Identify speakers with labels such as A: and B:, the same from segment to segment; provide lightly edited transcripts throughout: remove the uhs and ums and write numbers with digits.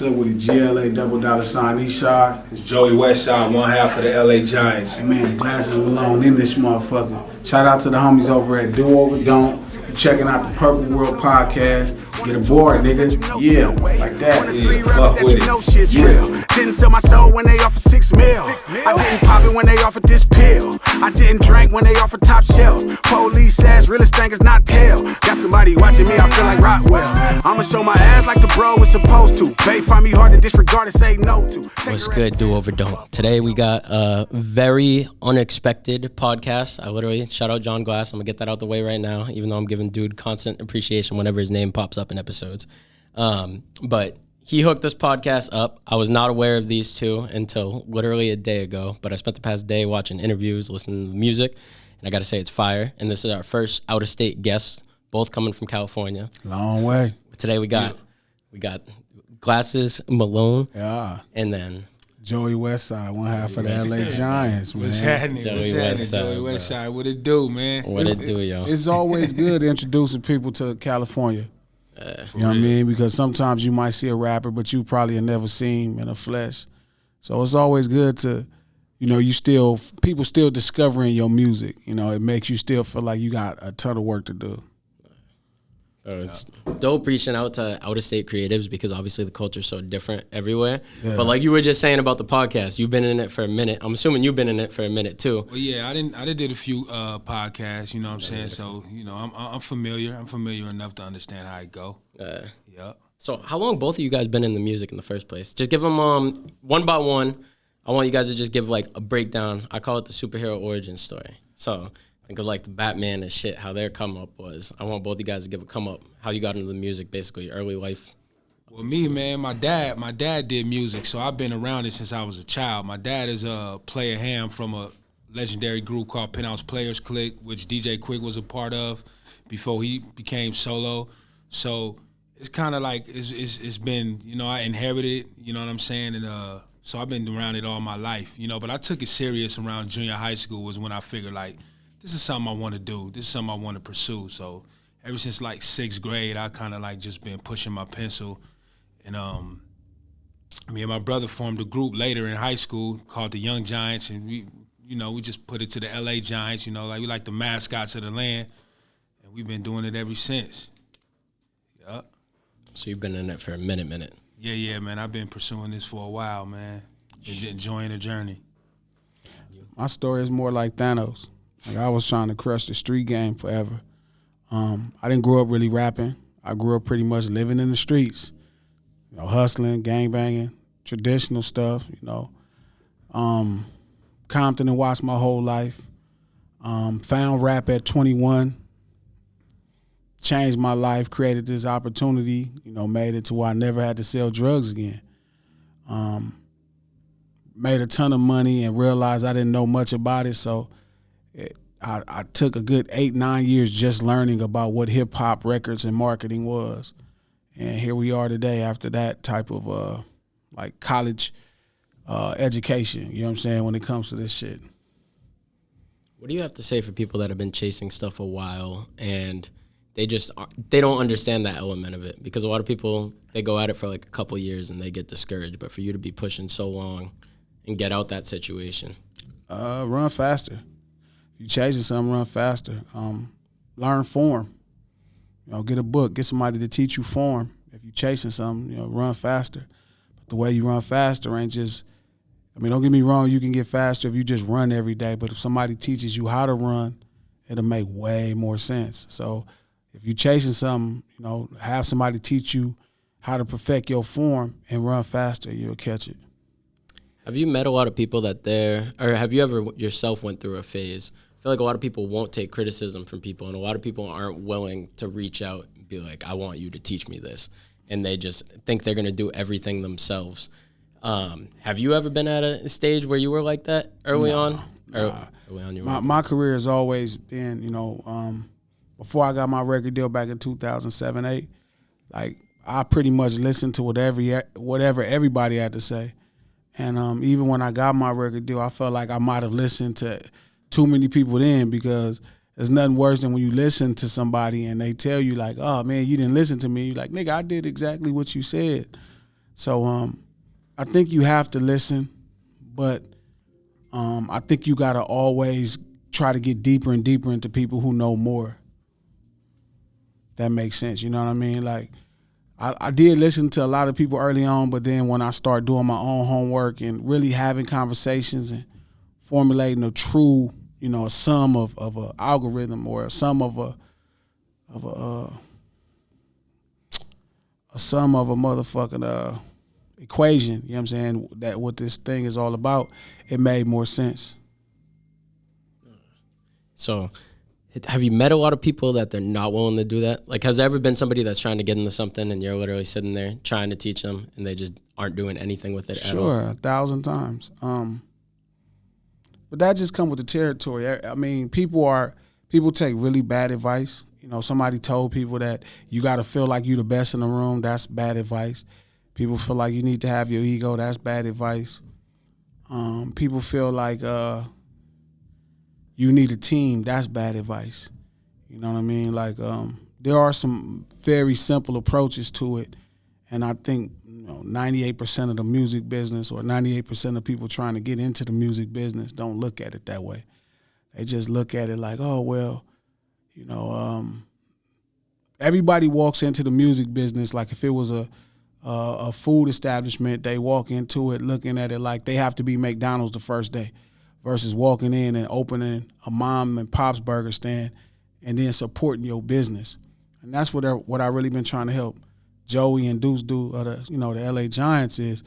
A: What's up with the GLA $$ Eastside?
B: It's Joey Westside, one half of the LA Giantz.
A: Hey man, Glasses Malone in this motherfucker. Shout out to the homies over at Do Over Don't. Checking out the Purple World podcast. Get aboard, niggas. Yeah, like that.
B: Yeah, fuck with it.
A: Yeah.
C: Didn't sell my soul when they offered $6 mil. I didn't pop it when they offered this pill. I didn't drink when they offered top shelf. Police says realest thing is not tell. Got somebody watching me, I feel like Rockwell. I'ma show my ass like the bro was supposed to. They find me hard to disregard and say no to.
D: What's good, Do Over Don't? Today we got a very unexpected podcast. I literally, shout out Jon Glass. I'm gonna get that out the way right now, even though I'm giving dude constant appreciation whenever his name pops up in episodes. But he hooked this podcast up. I was not aware of these two until literally a day ago, but I spent the past day watching interviews, listening to music, and I gotta say it's fire. And this is our first out-of-state guests, both coming from California.
A: Long way.
D: Today we got Glasses Malone, and then
A: Joey Westside, one half of the LA Giants, man.
B: What's happening? Joey Westside. What it do, man?
D: What it do, yo?
A: It's always good introducing people to California. You know what I mean? Because sometimes you might see a rapper, but you probably have never seen him in the flesh. So it's always good to, people still discovering your music. You know, it makes you still feel like you got a ton of work to do.
D: It's dope reaching out to out-of-state creatives because obviously the culture's so different everywhere. Yeah. But like you were just saying about the podcast, you've been in it for a minute. I'm assuming you've been in it for a minute too.
B: Well, yeah, I did a few podcasts. You know what I'm saying? So I'm familiar. I'm familiar enough to understand how it go. Yeah.
D: So how long both of you guys been in the music in the first place? Just give them one by one. I want you guys to just give like a breakdown. I call it the superhero origin story. So think of like the Batman and shit, how their come up was. I want both you guys to give a come up, how you got into the music, basically, early life.
B: Well, me, man, my dad did music, so I've been around it since I was a child. My dad is a player ham from a legendary group called Penthouse Players Clique, which DJ Quick was a part of before he became solo. So it's kind of like it's been, I inherited it, you know what I'm saying? And so I've been around it all my life, but I took it serious around junior high school was when I figured like, this is something I want to do. This is something I want to pursue. So ever since like 6th grade, I kind of like just been pushing my pencil. And me and my brother formed a group later in high school called the Young Giantz. And we just put it to the LA Giants, like we like the mascots of the land. And we've been doing it ever since. Yup.
D: So you've been in it for a minute.
B: Yeah, man. I've been pursuing this for a while, man. Enjoying the journey.
A: My story is more like Thanos. Like I was trying to crush the street game forever. I didn't grow up really rapping. I grew up pretty much living in the streets, hustling, gangbanging, traditional stuff, Compton and Watts my whole life. Found rap at 21. Changed my life, created this opportunity, made it to where I never had to sell drugs again. Made a ton of money and realized I didn't know much about it, so I took a good 8-9 years just learning about what hip-hop records and marketing was. And here we are today after that type of college education, you know what I'm saying, when it comes to this shit.
D: What do you have to say for people that have been chasing stuff a while and they don't understand that element of it? Because a lot of people, they go at it for like a couple years and they get discouraged. But for you to be pushing so long and get out that situation.
A: Run faster. If you're chasing something, run faster. Learn form. Get a book. Get somebody to teach you form. If you're chasing something, run faster. But the way you run faster ain't just, don't get me wrong, you can get faster if you just run every day. But if somebody teaches you how to run, it'll make way more sense. So if you're chasing something, have somebody teach you how to perfect your form and run faster, you'll catch it.
D: Have you met a lot of people or have you ever yourself went through a phase? I feel like a lot of people won't take criticism from people, and a lot of people aren't willing to reach out and be like, I want you to teach me this. And they just think they're going to do everything themselves. Have you ever been at a stage where you were like that early on? Early on
A: my career has always been, before I got my record deal back in 2007-8, like I pretty much listened to whatever everybody had to say. And even when I got my record deal, I felt like I might have listened to too many people then, because there's nothing worse than when you listen to somebody and they tell you like, oh man, you didn't listen to me. You're like, nigga, I did exactly what you said. So I think you have to listen, but I think you gotta always try to get deeper and deeper into people who know more. That makes sense, you know what I mean? Like, I did listen to a lot of people early on, but then when I start doing my own homework and really having conversations and formulating a true, you know, a sum of an algorithm or a sum of a sum of a motherfucking equation, you know what I'm saying, that what this thing is all about, it made more sense.
D: So have you met a lot of people that they're not willing to do that? Like, has there ever been somebody that's trying to get into something and you're literally sitting there trying to teach them and they just aren't doing anything with it at all?
A: Sure, 1,000 times. But that just comes with the territory. I mean, people take really bad advice. You know, somebody told people that you got to feel like you the best in the room. That's bad advice. People feel like you need to have your ego. That's bad advice. People feel like you need a team. That's bad advice. You know what I mean? Like, there are some very simple approaches to it, and I think 98% of the music business or 98% of people trying to get into the music business don't look at it that way. They just look at it like, oh, well, everybody walks into the music business like if it was a food establishment, they walk into it looking at it like they have to be McDonald's the first day versus walking in and opening a mom and pop's burger stand and then supporting your business. And that's what I really been trying to help Joey and Deeze do, the LA Giantz, is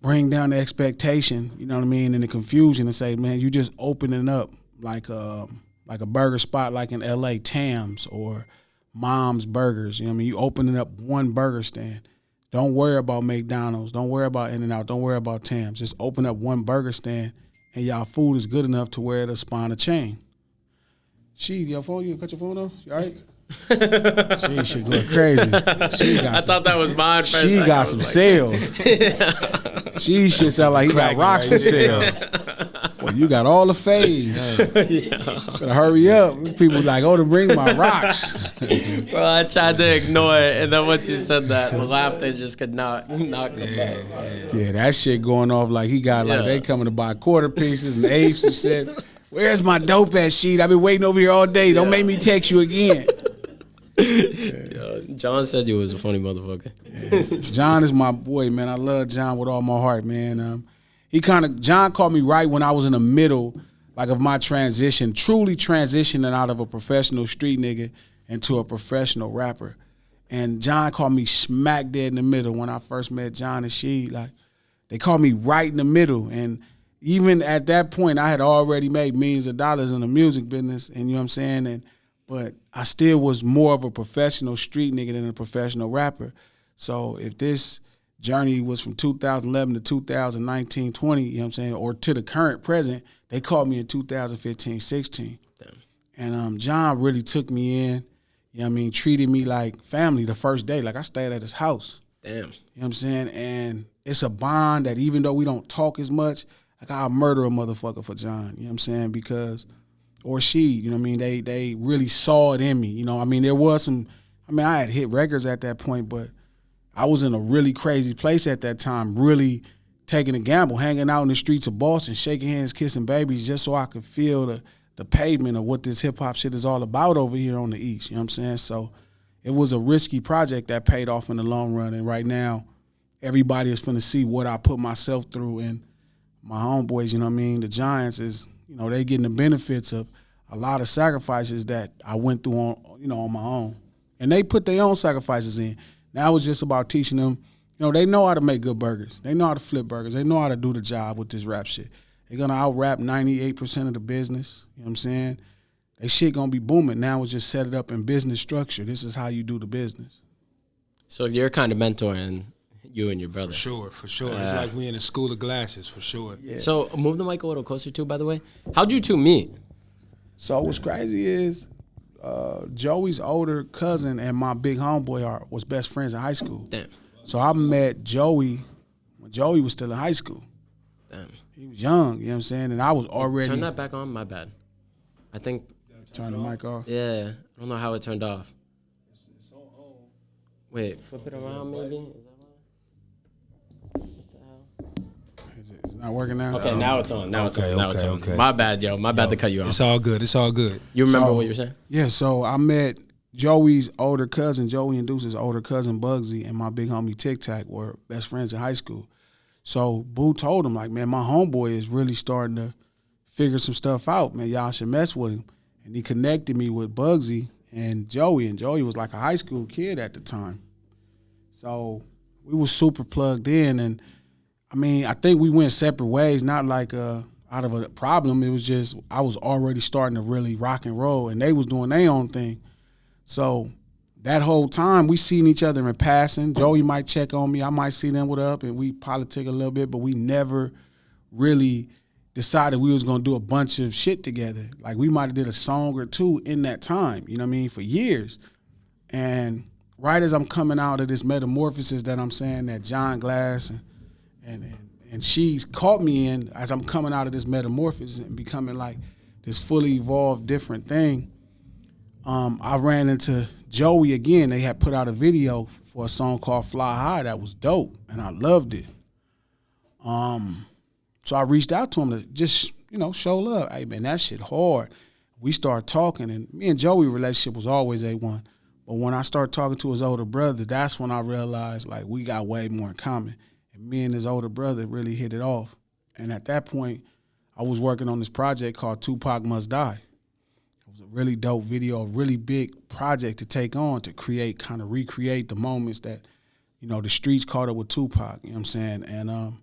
A: bring down the expectation, you know what I mean, and the confusion, and say, man, you just opening up like a burger spot like in LA, Tam's or Mom's Burgers. You know what I mean? You opening up one burger stand. Don't worry about McDonald's. Don't worry about In-N-Out. Don't worry about Tam's. Just open up one burger stand, and y'all food is good enough to where it'll spawn a chain. Your phone? You cut your phone off? You all right? She should go crazy.
D: I thought that was mine first.
A: She got some sales. She should sound like he got rocks for sale. Boy, you got all the faves. Better hurry up. People like, to bring my rocks.
D: Bro, I tried to ignore it, and then once you said that, the laughter just could not come back.
A: Yeah, that shit going off like he got like they coming to buy quarter pieces and eighths and shit. Where's my dope ass sheet? I've been waiting over here all day. Don't make me text you again.
D: Jon said you was a funny motherfucker.
A: Jon is my boy, man. I love Jon with all my heart, man. Jon caught me right when I was in the middle, like, of my transition, truly transitioning out of a professional street nigga into a professional rapper. And Jon caught me smack dead in the middle when I first met Jon and She. Like, they caught me right in the middle. And even at that point, I had already made millions of dollars in the music business, and you know what I'm saying? But I still was more of a professional street nigga than a professional rapper. So if this journey was from 2011 to 2019, 20, you know what I'm saying, or to the current present, they called me in 2015, 16. Damn. And Jon really took me in, you know what I mean, treated me like family the first day. Like, I stayed at his house.
D: Damn.
A: You know what I'm saying? And it's a bond that even though we don't talk as much, like, I'll murder a motherfucker for Jon, you know what I'm saying? Because, or She, you know what I mean, they really saw it in me, you know. I mean, there was some, I had hit records at that point, but I was in a really crazy place at that time, really taking a gamble, hanging out in the streets of Boston, shaking hands, kissing babies, just so I could feel the pavement of what this hip-hop shit is all about over here on the East, you know what I'm saying? So it was a risky project that paid off in the long run, and right now, everybody is finna see what I put myself through, and my homeboys, you know what I mean, the Giantz is, they getting the benefits of a lot of sacrifices that I went through on my own. And they put their own sacrifices in. Now it's just about teaching them, they know how to make good burgers. They know how to flip burgers. They know how to do the job with this rap shit. They're going to out-rap 98% of the business, you know what I'm saying? They shit going to be booming. Now it's just set it up in business structure. This is how you do the business.
D: So you're kind of mentoring you and your brother.
B: For sure. It's like we in a school of glasses, for sure.
A: Yeah.
D: So move the mic a little closer too, by the way. How'd you two meet?
A: So what's crazy is Joey's older cousin and my big homeboy was best friends in high school.
D: Damn.
A: So I met Joey when Joey was still in high school.
D: Damn.
A: He was young, you know what I'm saying? And I was already...
D: Turn that back on, my bad. I think...
A: Turn the mic off?
D: Yeah. I don't know how it turned off. Wait, flip it around maybe? Is that
A: Not working now?
D: Okay, now it's on. Now it's on. Now it's on.
B: Okay.
D: My bad, yo. My bad to cut you off.
B: It's all good. It's all good.
D: You remember what you were saying?
A: Yeah, so I met Joey's older cousin, Joey and Deuce's older cousin, Bugsy, and my big homie Tic Tac were best friends in high school. So Boo told him, like, man, my homeboy is really starting to figure some stuff out, man. Y'all should mess with him. And he connected me with Bugsy and Joey was like a high school kid at the time. So we was super plugged in, and I mean, I think we went separate ways, not like out of a problem. It was just I was already starting to really rock and roll, and they was doing their own thing. So that whole time, we seen each other in passing. Joey might check on me. I might see them with up, and we politic a little bit, but we never really decided we was going to do a bunch of shit together. Like, we might have did a song or two in that time, you know what I mean, for years. And right as I'm coming out of this metamorphosis that I'm saying that Jon Glass and she's caught me in, as I'm coming out of this metamorphosis and becoming like this fully evolved different thing, I ran into Joey again. They had put out a video for a song called Fly High that was dope, and I loved it. So I reached out to him to just, show love. Hey, man, that shit hard. We started talking, and me and Joey relationship was always A1. But when I started talking to his older brother, that's when I realized, like, we got way more in common. And me and his older brother really hit it off. And at that point, I was working on this project called Tupac Must Die. It was a really dope video, a really big project to take on, to kind of recreate the moments that, the streets caught up with Tupac, you know what I'm saying? And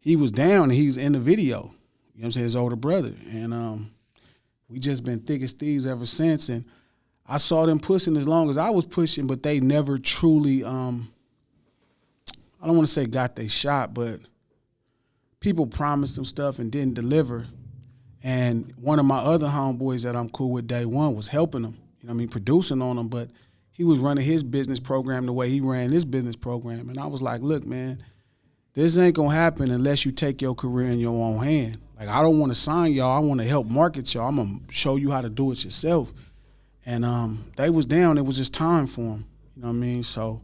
A: he was down, and he was in the video, you know what I'm saying, his older brother. And we just been thick as thieves ever since. And I saw them pushing as long as I was pushing, but they never truly, I don't want to say got their shot, but people promised them stuff and didn't deliver. And one of my other homeboys that I'm cool with day one was helping them, producing on them, but he was running his business program the way he ran his business program. And I was like, look, man, this ain't going to happen unless you take your career in your own hand. Like, I don't want to sign y'all. I want to help market y'all. I'm going to show you how to do it yourself. And they was down. It was just time for them. You know what I mean? So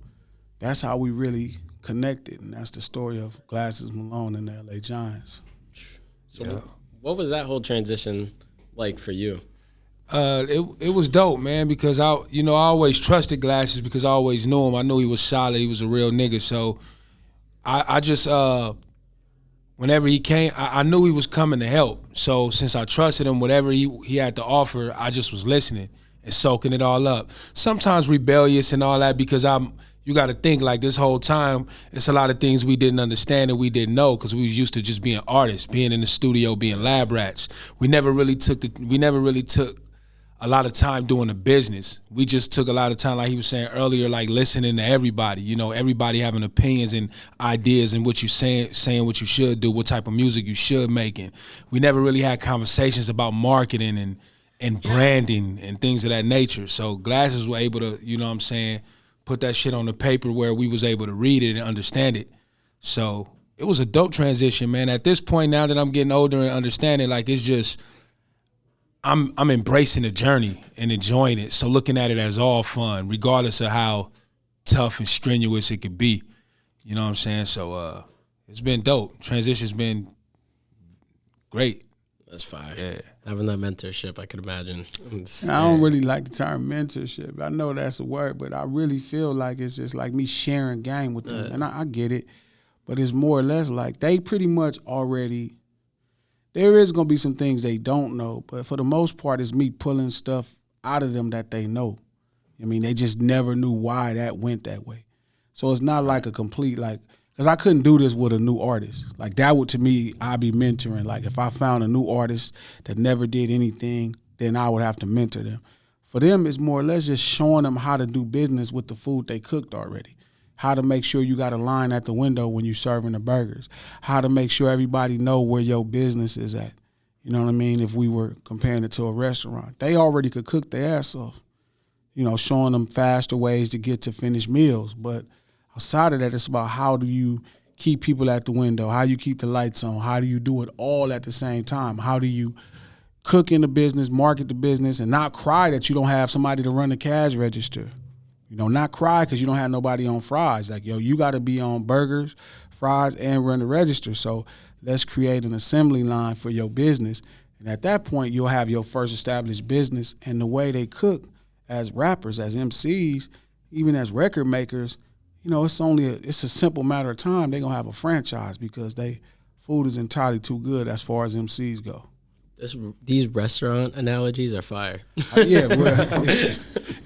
A: that's how we really connected. And that's the story of Glasses, Malone, and the LA Giantz.
D: So what was that whole transition like for you?
B: It was dope, man, because I always trusted Glasses because I always knew him. I knew he was solid. He was a real nigga. So I just, whenever he came, I knew he was coming to help. So since I trusted him, whatever he had to offer, I just was listening and soaking it all up. Sometimes rebellious and all that because you got to think, like, this whole time, it's a lot of things we didn't understand and we didn't know because we was used to just being artists, being in the studio, being lab rats. We never really took a lot of time doing the business. We just took a lot of time, like he was saying earlier, like listening to everybody. Everybody having opinions and ideas and what you saying what you should do, what type of music you should make. And we never really had conversations about marketing and branding and things of that nature. So Glasses were able to, put that shit on the paper where we was able to read it and understand it. So it was a dope transition, man. At this point, now that I'm getting older and understanding, like, it's just, I'm embracing the journey and enjoying it. So looking at it as all fun, regardless of how tough and strenuous it could be. You know what I'm saying? So it's been dope. Transition's been great.
D: That's fire.
B: Yeah.
D: Having that mentorship, I could imagine.
A: I don't really like the term mentorship. I know that's a word, but I really feel like it's just like me sharing game with them. And I get it, but it's more or less like they pretty much already, there is going to be some things they don't know, but for the most part, it's me pulling stuff out of them that they know. I mean, they just never knew why that went that way. So it's not like a complete, like, because I couldn't do this with a new artist. Like, that would, to me, I'd be mentoring. Like, if I found a new artist that never did anything, then I would have to mentor them. For them, it's more or less just showing them how to do business with the food they cooked already. How to make sure you got a line at the window when you're serving the burgers. How to make sure everybody know where your business is at. You know what I mean? If we were comparing it to a restaurant. They already could cook their ass off. Showing them faster ways to get to finished meals. But outside of that, it's about how do you keep people at the window, how you keep the lights on, how do you do it all at the same time, how do you cook in the business, market the business, and not cry that you don't have somebody to run the cash register. You know, not cry because you don't have nobody on fries. Like, yo, you got to be on burgers, fries, and run the register. So let's create an assembly line for your business. And at that point, you'll have your first established business. And the way they cook as rappers, as MCs, even as record makers, you know, it's a simple matter of time. They're going to have a franchise because food is entirely too good as far as MCs go.
D: These restaurant analogies are fire.
A: Yeah, well,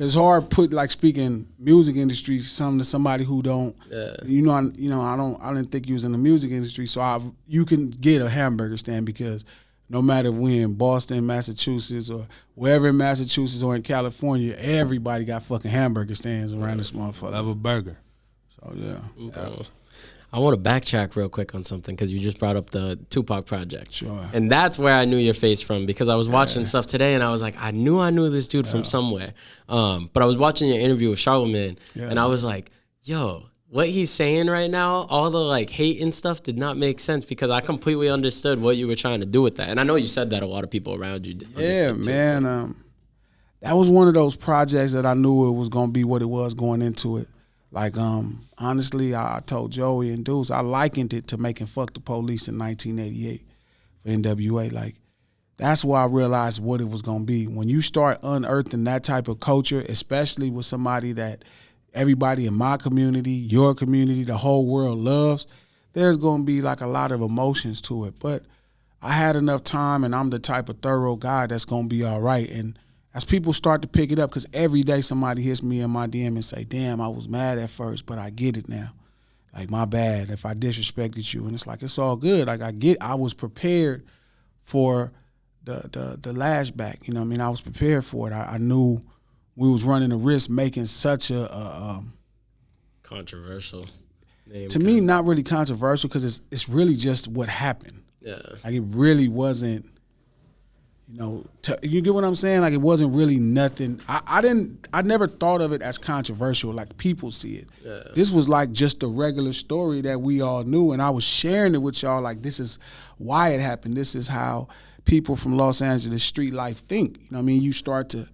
A: it's hard speaking music industry something to somebody who don't. Yeah. I didn't think you was in the music industry, so you can get a hamburger stand because no matter if we're in Boston, Massachusetts, or wherever in Massachusetts or in California, everybody got fucking hamburger stands around this motherfucker.
B: Love a burger.
A: So yeah.
D: Okay. I want to backtrack real quick on something because you just brought up the Tupac project.
A: Sure.
D: And that's where I knew your face from because I was watching stuff today and I was like, I knew this dude from somewhere. But I was watching your interview with Charlemagne and I was like, yo, what he's saying right now, all the like hate and stuff did not make sense because I completely understood what you were trying to do with that. And I know you said that a lot of people around you did.
A: Yeah, man. That was one of those projects that I knew it was going to be what it was going into it. Like, honestly, I told Joey and Deuce, I likened it to making Fuck the Police in 1988 for NWA. Like, that's why I realized what it was going to be. When you start unearthing that type of culture, especially with somebody that everybody in my community, your community, the whole world loves, there's going to be like a lot of emotions to it. But I had enough time, and I'm the type of thorough guy that's going to be all right. And as people start to pick it up, because every day somebody hits me in my DM and say, damn, I was mad at first, but I get it now. Like, my bad if I disrespected you. And it's like, it's all good. Like, I was prepared for the lashback. You know what I mean? I was prepared for it. I knew we was running a risk making such a
D: controversial name.
A: To me, not really controversial because it's really just what happened.
D: Yeah.
A: Like, it really wasn't, you know, you get what I'm saying? Like, it wasn't really nothing. I never thought of it as controversial like people see it. Yeah. This was like just a regular story that we all knew, and I was sharing it with y'all like this is why it happened. This is how people from Los Angeles street life think. You know what I mean? You start to,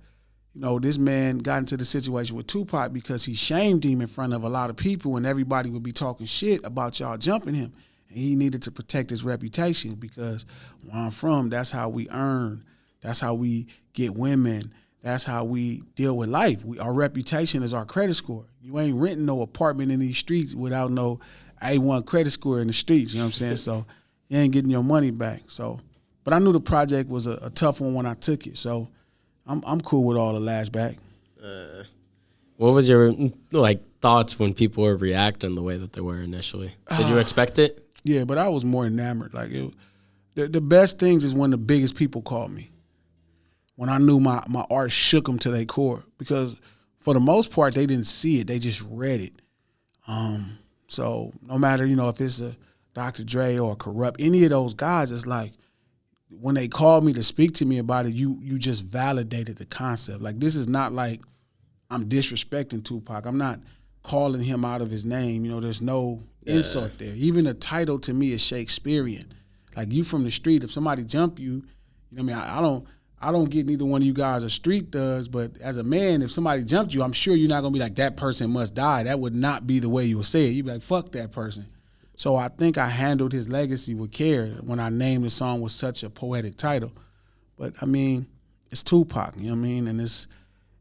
A: you know, this man got into the situation with Tupac because he shamed him in front of a lot of people and everybody would be talking shit about y'all jumping him. And he needed to protect his reputation because where I'm from, that's how we earn. That's how we get women. That's how we deal with life. Our reputation is our credit score. You ain't renting no apartment in these streets without no A1 credit score in the streets, you know what I'm saying? So you ain't getting your money back. So, but I knew the project was a tough one when I took it. So I'm cool with all the lashback.
D: What was your thoughts when people were reacting the way that they were initially? Did you expect it?
A: Yeah, but I was more enamored. Like the best things is when the biggest people called me. When I knew my art shook them to their core, because for the most part they didn't see it, they just read it. So no matter, you know, if it's a Dr. Dre or Corrupt, any of those guys, it's like when they called me to speak to me about it, you just validated the concept. Like, this is not like I'm disrespecting Tupac. I'm not calling him out of his name. You know, there's no insult there. Even the title to me is Shakespearean. Like, you from the street, if somebody jump you, you know what I mean? I don't get neither one of you guys a street does, but as a man, if somebody jumped you, I'm sure you're not going to be like, that person must die. That would not be the way you would say it. You'd be like, fuck that person. So I think I handled his legacy with care when I named the song with such a poetic title. But, I mean, it's Tupac, you know what I mean? And it's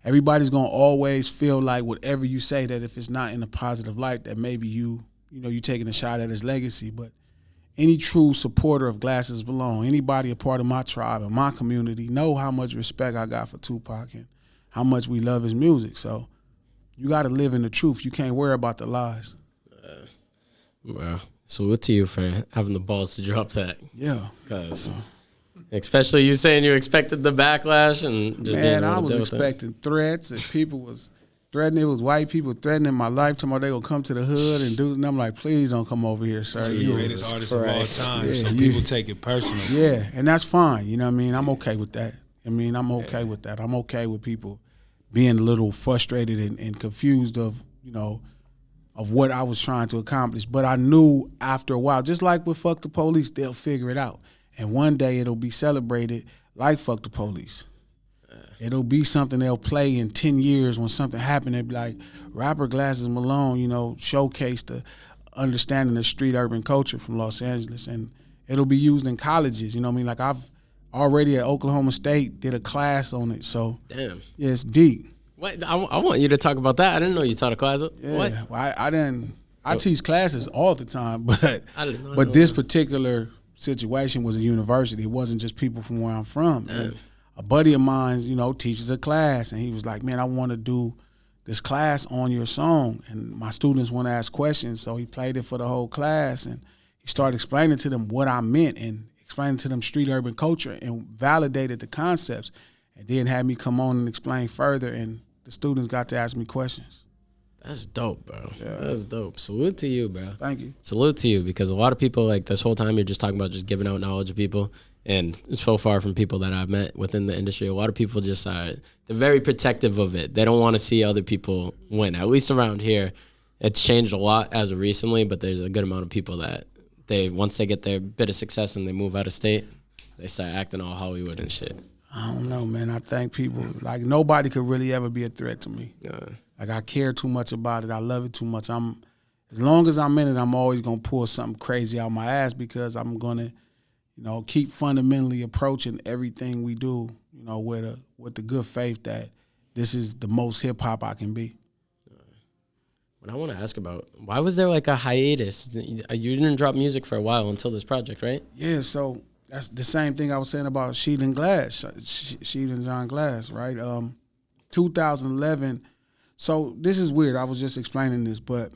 A: everybody's going to always feel like whatever you say, that if it's not in a positive light, that maybe you taking a shot at his legacy. But any true supporter of Glasses Malone, anybody a part of my tribe and my community, know how much respect I got for Tupac and how much we love his music. So you got to live in the truth. You can't worry about the lies.
D: Well, salute to you for having the balls to drop that.
A: Yeah.
D: Because especially you saying you expected the backlash and just
A: man, I was expecting threats and people was threatening. It was white people threatening my life, talking about they gonna come to the hood and do. And I'm like, please don't come over here, sir.
B: You're the greatest artist of all time, so people take it personal.
A: Yeah, and that's fine. You know what I mean? I'm okay with that. I'm okay with that. I'm okay with people being a little frustrated and confused of, you know, of what I was trying to accomplish. But I knew after a while, just like with Fuck the Police, they'll figure it out. And one day it'll be celebrated like Fuck the Police. It'll be something they'll play in 10 years when something happened. They'll be like, rapper Glasses Malone, showcased the understanding of street urban culture from Los Angeles. And it'll be used in colleges, Like I've already at Oklahoma State did a class on it. So,
D: damn.
A: Yeah, it's deep.
D: What? I want you to talk about that. I didn't know you taught a class.
A: Yeah,
D: What?
A: well, I didn't. I teach classes all the time, but
D: know
A: this
D: that.
A: particular situation was a university. It wasn't just people from where I'm from. And a buddy of mine, teaches a class, and he was like, "Man, I want to do this class on your song, and my students want to ask questions." So he played it for the whole class, and he started explaining to them what I meant and explaining to them street urban culture and validated the concepts, and then had me come on and explain further, and the students got to ask me questions.
D: That's dope, bro.
A: Yeah.
D: That's dope. Salute to you, bro.
A: Thank you.
D: Salute to you, because a lot of people, like, this whole time you're just talking about just giving out knowledge to people, and so far from people that I've met within the industry, a lot of people just they're very protective of it. They don't want to see other people win. At least around here, it's changed a lot as of recently, but there's a good amount of people that once they get their bit of success and they move out of state, they start acting all Hollywood and shit.
A: I don't know, man. I think people, like, nobody could really ever be a threat to me. Like, I care too much about it. I love it too much. As long as I'm in it, I'm always going to pull something crazy out my ass, because I'm going to, keep fundamentally approaching everything we do, with the good faith that this is the most hip-hop I can be.
D: What I want to ask about, why was there like a hiatus? You didn't drop music for a while until this project, right?
A: Yeah, so that's the same thing I was saying about Sheed and Glass, Sheed and Jon Glass, right? 2011. So this is weird. I was just explaining this, but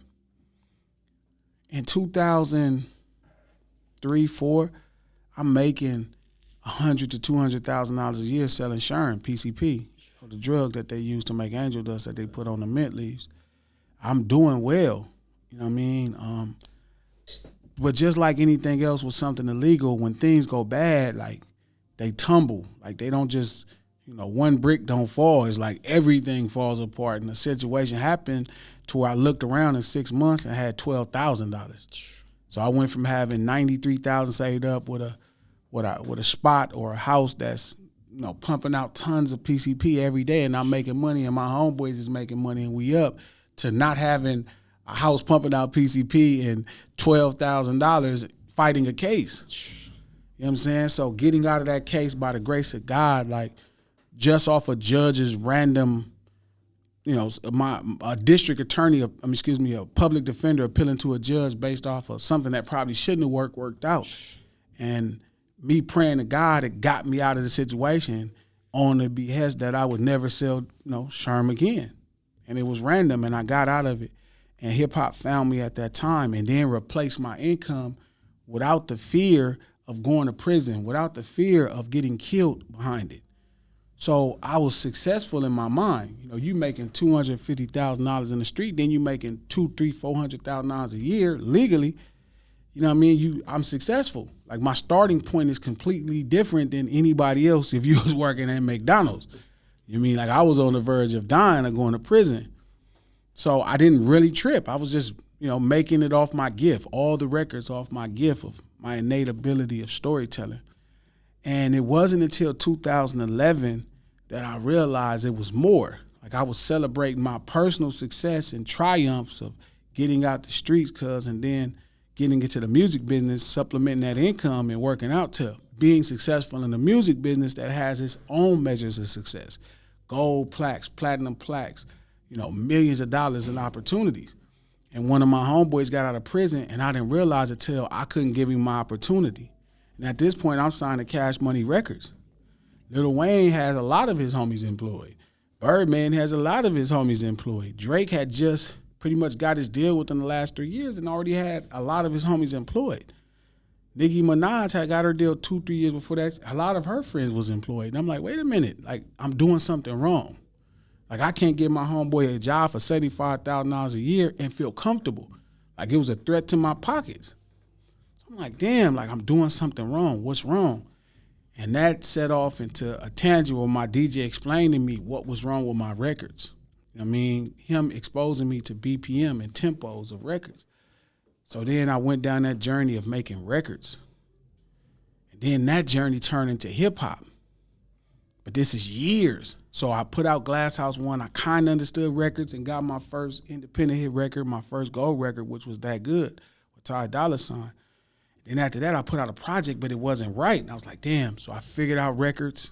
A: in 2003, 2004, I'm making $100,000 to $200,000 a year selling Sherm, PCP, or the drug that they use to make angel dust that they put on the mint leaves. I'm doing well, you know what I mean? But just like anything else with something illegal, when things go bad, like, they tumble. Like, they don't just, one brick don't fall. It's like everything falls apart. And the situation happened to where I looked around in 6 months and had $12,000. So I went from having $93,000 saved up with a spot or a house that's, pumping out tons of PCP every day, and I'm making money, and my homeboys is making money, and we up, to not having a house pumping out PCP and $12,000 fighting a case. You know what I'm saying? So getting out of that case by the grace of God, like, just off a judge's random, a district attorney, a public defender appealing to a judge based off of something that probably shouldn't have worked out. And me praying to God, it got me out of the situation on the behest that I would never sell, Sherm again. And it was random, and I got out of it. And hip-hop found me at that time, and then replaced my income without the fear of going to prison, without the fear of getting killed behind it. So I was successful in my mind. You making $250,000 in the street, then you making $200,000, $300,000, $400,000 a year legally. You know what I mean? I'm successful. Like, my starting point is completely different than anybody else if you was working at McDonald's. You mean, like, I was on the verge of dying or going to prison. So I didn't really trip. I was just, making it off my gift, all the records off my gift of my innate ability of storytelling. And it wasn't until 2011 that I realized it was more. Like, I was celebrating my personal success and triumphs of getting out the streets, and then getting into the music business, supplementing that income and working out to being successful in the music business that has its own measures of success. Gold plaques, platinum plaques, millions of dollars in opportunities. And one of my homeboys got out of prison, and I didn't realize it till I couldn't give him my opportunity. And at this point, I'm signed to Cash Money Records. Lil Wayne has a lot of his homies employed. Birdman has a lot of his homies employed. Drake had just pretty much got his deal within the last 3 years and already had a lot of his homies employed. Nicki Minaj had got her deal 2-3 years before that. A lot of her friends was employed. And I'm like, wait a minute, like, I'm doing something wrong. Like, I can't give my homeboy a job for $75,000 a year and feel comfortable. Like, it was a threat to my pockets. So I'm like, damn, like, I'm doing something wrong. What's wrong? And that set off into a tangent where my DJ explained to me what was wrong with my records. I mean, him exposing me to BPM and tempos of records. So then I went down that journey of making records. And then that journey turned into hip hop. But this is years. So I put out Glass House 1. I kind of understood records and got my first independent hit record, my first gold record, which was That Good with Ty Dolla $ign. Then after that, I put out a project, but it wasn't right. And I was like, damn. So I figured out records.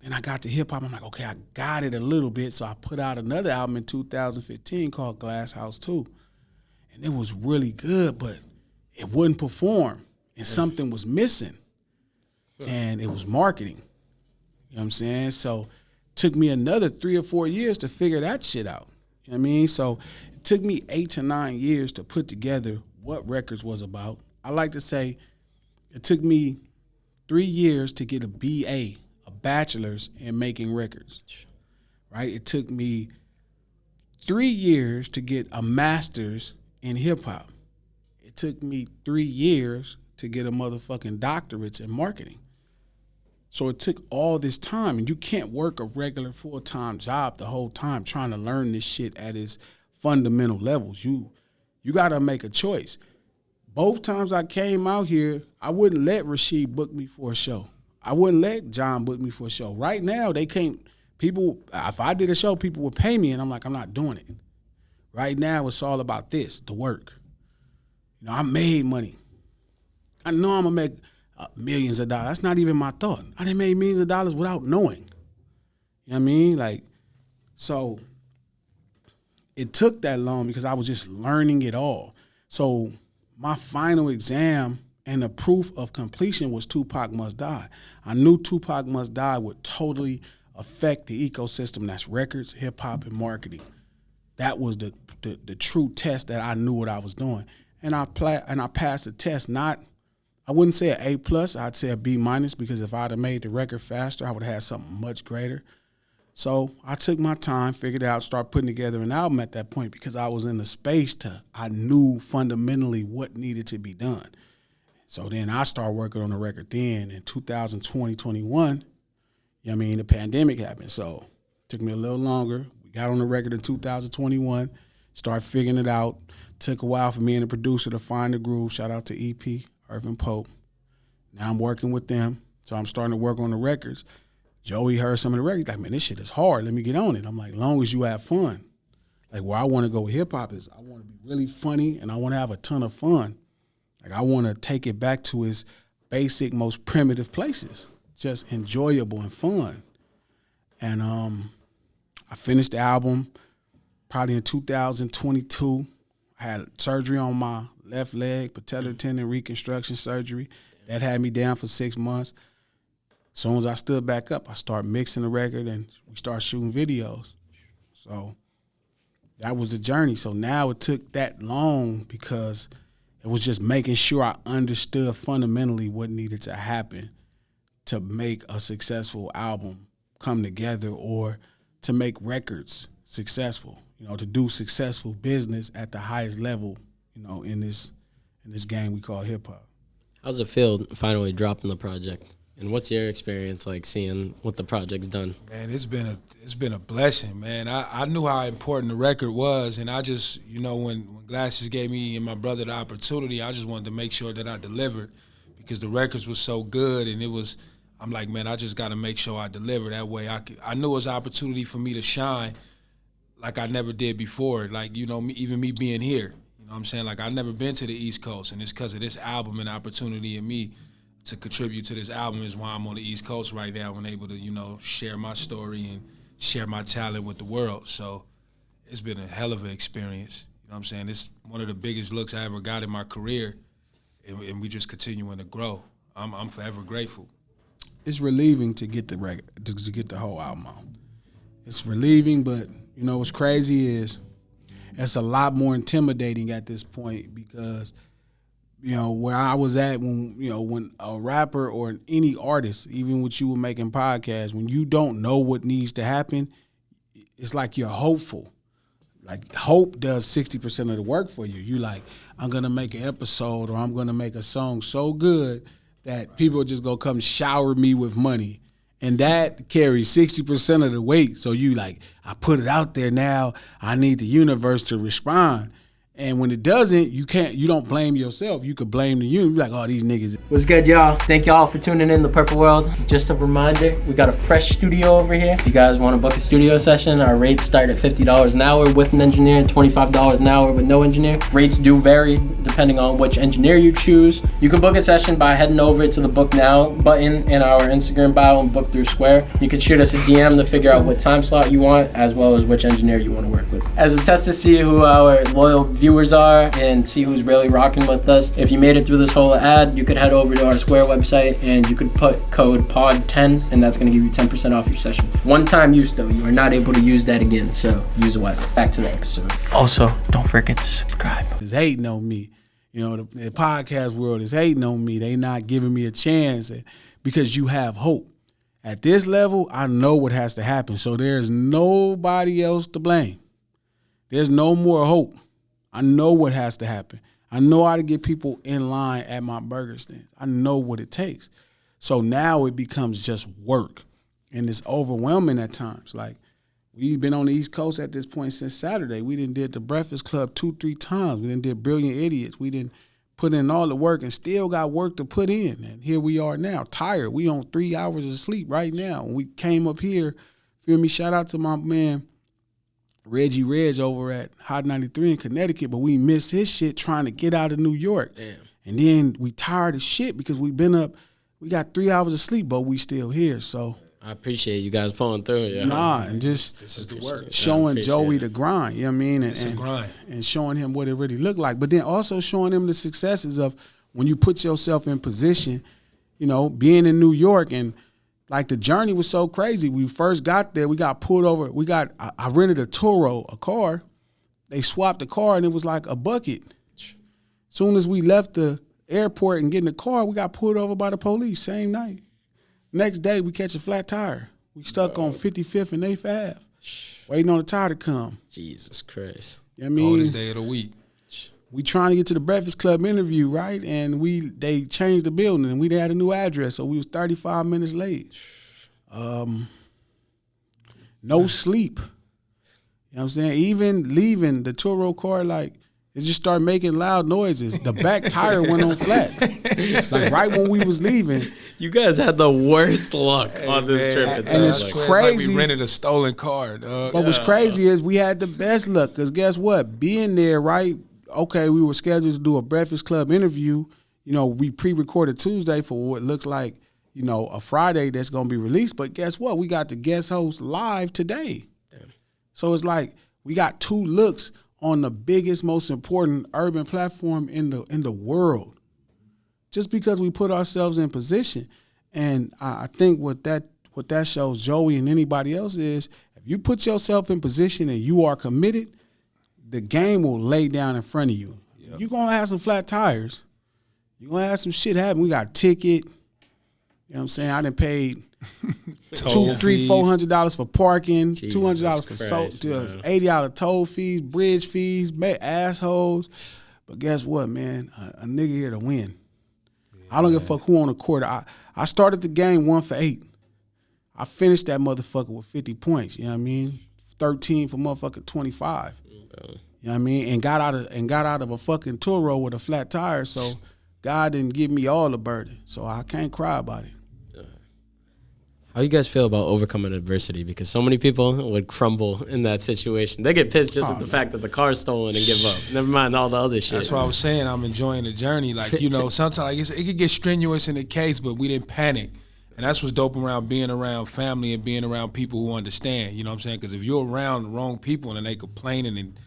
A: Then I got to hip-hop. I'm like, okay, I got it a little bit. So I put out another album in 2015 called Glass House 2. And it was really good, but it wouldn't perform. And something was missing. And it was marketing. You know what I'm saying? So took me another 3 or 4 years to figure that shit out. You know what I mean? So it took me 8 to 9 years to put together what records was about. I like to say it took me 3 years to get a BA, a bachelor's in making records, right? It took me 3 years to get a master's in hip-hop. It took me 3 years to get a motherfucking doctorate in marketing. So it took all this time, and you can't work a regular full-time job the whole time trying to learn this shit at its fundamental levels. You got to make a choice. Both times I came out here, I wouldn't let Rasheed book me for a show. I wouldn't let John book me for a show. Right now, they can't. People, if I did a show, people would pay me, and I'm like, I'm not doing it. Right now, it's all about this, the work. You know, I made money. I know I'm going to make millions of dollars. That's not even my thought. I done made millions of dollars without knowing. You know what I mean? Like, so it took that long because I was just learning it all. So my final exam and the proof of completion was Tupac Must Die. I knew Tupac Must Die would totally affect the ecosystem that's records, hip-hop, and marketing. That was the true test that I knew what I was doing. And I passed the test, I wouldn't say an A+, I'd say a B- because if I'd have made the record faster, I would have had something much greater. So I took my time, figured it out, started putting together an album at that point because I was in the space I knew fundamentally what needed to be done. So then I started working on the record then in 2020, 21, you know what I mean, the pandemic happened. So it took me a little longer. We got on the record in 2021, started figuring it out. Took a while for me and the producer to find the groove. Shout out to EP. Irvin Pope. Now I'm working with them, so I'm starting to work on the records. Joey heard some of the records, like, man, this shit is hard. Let me get on it. I'm like, long as you have fun. Like, where I want to go with hip-hop is I want to be really funny and I want to have a ton of fun. Like, I want to take it back to its basic, most primitive places, just enjoyable and fun. And I finished the album probably in 2022. I had surgery on my left leg, patellar tendon reconstruction surgery. That had me down for 6 months. As soon as I stood back up, I started mixing the record and we started shooting videos. So that was the journey. So now it took that long because it was just making sure I understood fundamentally what needed to happen to make a successful album come together or to make records successful, you know, to do successful business at the highest level, you know, in this game we call hip-hop.
D: How's it feel finally dropping the project? And what's your experience like seeing what the project's done?
B: Man, it's been a blessing, man. I knew how important the record was, and I just, you know, when Glasses gave me and my brother the opportunity, I just wanted to make sure that I delivered because the records was so good, and I'm like, man, I just got to make sure I deliver. That way I knew it was an opportunity for me to shine like I never did before. Like, you know, even me being here. You know what I'm saying? Like, I've never been to the East Coast, and it's because of this album and opportunity and me to contribute to this album is why I'm on the East Coast right now and able to, you know, share my story and share my talent with the world. So it's been a hell of an experience. You know what I'm saying? It's one of the biggest looks I ever got in my career, and we just continuing to grow. I'm forever grateful.
A: It's relieving to get the record, to get the whole album out. It's relieving, but, you know, what's crazy is it's a lot more intimidating at this point because, you know, where I was at when a rapper or any artist, even with you were making podcasts, when you don't know what needs to happen, it's like you're hopeful. Like, hope does 60% of the work for you. You like, I'm going to make an episode or I'm going to make a song so good that people are just going to come shower me with money. And that carries 60% of the weight. So you like, I put it out there now. I need the universe to respond. And when it doesn't, you don't blame yourself. You could blame the unit. You're like, oh, these niggas.
D: What's good, y'all? Thank y'all for tuning in to Purple World. Just a reminder, we got a fresh studio over here. If you guys want to book a studio session, our rates start at $50 an hour with an engineer, $25 an hour with no engineer. Rates do vary depending on which engineer you choose. You can book a session by heading over to the Book Now button in our Instagram bio and book through Square. You can shoot us a DM to figure out what time slot you want, as well as which engineer you want to work with. As a test to see who our loyal viewers are and see who's really rocking with us, if you made it through this whole ad, you could head over to our Square website and you could put code POD10 and that's going to give you 10% off your session. One time use though, you are not able to use that again, so use it wisely. Back to the episode. Also, don't forget to subscribe.
A: Is hating on me. You know, the podcast world is hating on me. They not giving me a chance because you have hope. At this level, I know what has to happen. So there's nobody else to blame. There's no more hope. I know what has to happen. I know how to get people in line at my burger stand. I know what it takes. So now it becomes just work. And it's overwhelming at times. Like, we've been on the East Coast at this point since Saturday. We done did the Breakfast Club 2-3 times. We done did Brilliant Idiots. We done put in all the work and still got work to put in. And here we are now, tired. We on 3 hours of sleep right now. When we came up here, feel me, shout out to my man, Reggie Reg over at Hot 93 in Connecticut, but we missed his shit trying to get out of New York.
D: Damn.
A: And then we tired of shit because we been up, we got 3 hours of sleep, but we still here. So
D: I appreciate you guys pulling through. Yeah.
A: Nah, and just
B: This is the work.
A: showing Joey the grind, you know what I mean?
B: It's a grind.
A: And showing him what it really looked like. But then also showing him the successes of when you put yourself in position, you know, being in New York. And like the journey was so crazy. We first got there, we got pulled over. I rented a Toro, a car. They swapped the car and it was like a bucket. Soon as we left the airport and get in the car, we got pulled over by the police same night. Next day, we catch a flat tire. We stuck on 55th and 8th Ave, waiting on the tire to come.
D: Jesus Christ.
A: You know what I mean?
B: Coldest day of the week.
A: We trying to get to the Breakfast Club interview, right? And they changed the building and we had a new address, so we was 35 minutes late. No sleep. You know what I'm saying? Even leaving the Toro car, like, it just started making loud noises. The back tire went on flat. Like right when we was leaving.
D: You guys had the worst luck on this trip.
A: And it's crazy.
B: Like we rented a stolen car, dog.
A: But what's crazy is we had the best luck because guess what? Being there, right? Okay, we were scheduled to do a Breakfast Club interview. You know, we pre-recorded Tuesday for what looks like, you know, a Friday that's going to be released. But guess what? We got the guest host live today. Damn. So it's like we got 2 looks on the biggest, most important urban platform in the world, just because we put ourselves in position. And I think what that shows Joey and anybody else is, if you put yourself in position and you are committed, the game will lay down in front of you. Yep. You're gonna have some flat tires. You're gonna have some shit happen. We got a ticket. You know what I'm saying? I done paid $200-$400 for parking, $200 for $80 toll fees, bridge fees, assholes. But guess what, man? A nigga here to win. Yeah, I don't give a fuck who on the court. I started the game 1 for 8. I finished that motherfucker with 50 points. You know what I mean? 13 for motherfucking 25. You know what I mean? And got out of a fucking Toro with a flat tire. So God didn't give me all the burden. So I can't cry about it.
D: How you guys feel about overcoming adversity? Because so many people would crumble in that situation. They get pissed just at the fact that the car's stolen and give up. Never mind all the other shit.
B: That's what I was saying. I'm enjoying the journey. Like, you know, sometimes like it could get strenuous in the case, but we didn't panic. And that's what's dope around being around family and being around people who understand. You know what I'm saying? Because if you're around the wrong people and they complaining and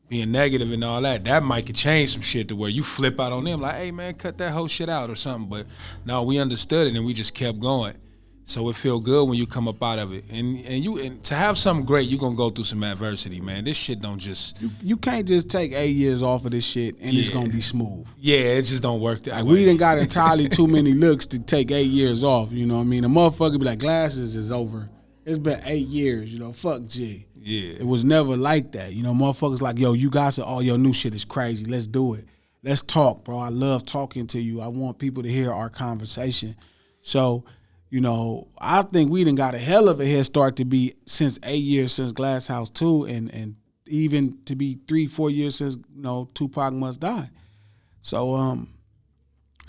B: being negative and all that, that might could change some shit to where you flip out on them like, hey, man, cut that whole shit out or something. But no, we understood it and we just kept going. So it feel good when you come up out of it, and to have something great, you're gonna go through some adversity, man. This shit don't just
A: you can't just take 8 years off of this shit and it's gonna be smooth.
B: Yeah, it just don't work that way.
A: We done got entirely too many looks to take 8 years off. You know what I mean? A motherfucker be like, Glasses is over. It's been 8 years. You know, fuck G.
B: Yeah,
A: it was never like that. You know, motherfuckers like, yo, you guys, all your new shit is crazy. Let's do it. Let's talk, bro. I love talking to you. I want people to hear our conversation. So, you know, I think we done got a hell of a head start to be since 8 years since Glass House 2, and even to be 3-4 years since Tupac must die. So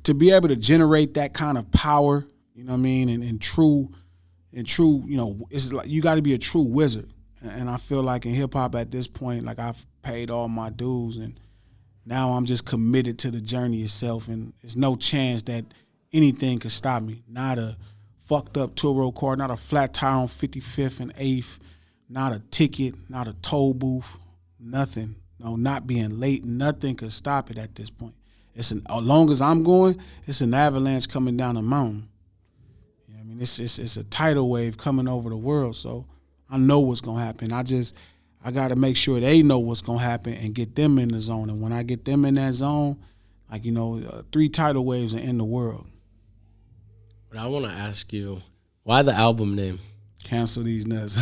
A: to be able to generate that kind of power, you know what I mean, and true, it's like you got to be a true wizard. And I feel like in hip hop at this point, like I've paid all my dues, and now I'm just committed to the journey itself, and there's no chance that anything could stop me. Not a fucked up tour road car, not a flat tire on 55th and 8th, not a ticket, not a toll booth, nothing. No, not being late, nothing could stop it at this point. As long as I'm going, it's an avalanche coming down the mountain. You know what I mean, it's a tidal wave coming over the world, so I know what's gonna happen. I gotta make sure they know what's gonna happen and get them in the zone. And when I get them in that zone, 3 tidal waves are in the world.
D: But I want to ask you, why the album name?
A: Cancel These Nuts.
D: I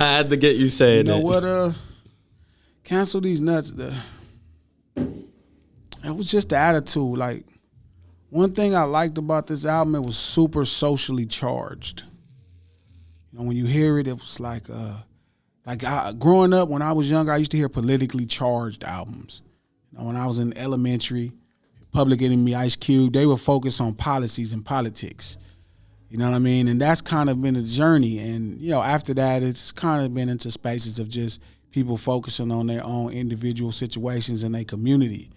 D: had to get you saying it.
A: You know what? Cancel These Nuts. It was just the attitude. Like, one thing I liked about this album, it was super socially charged. When you hear it, it was like growing up, when I was younger, I used to hear politically charged albums. When I was in elementary, Public Enemy, Ice Cube, they were focused on policies and politics. You know what I mean? And that's kind of been a journey. And, after that, it's kind of been into spaces of just people focusing on their own individual situations in their community.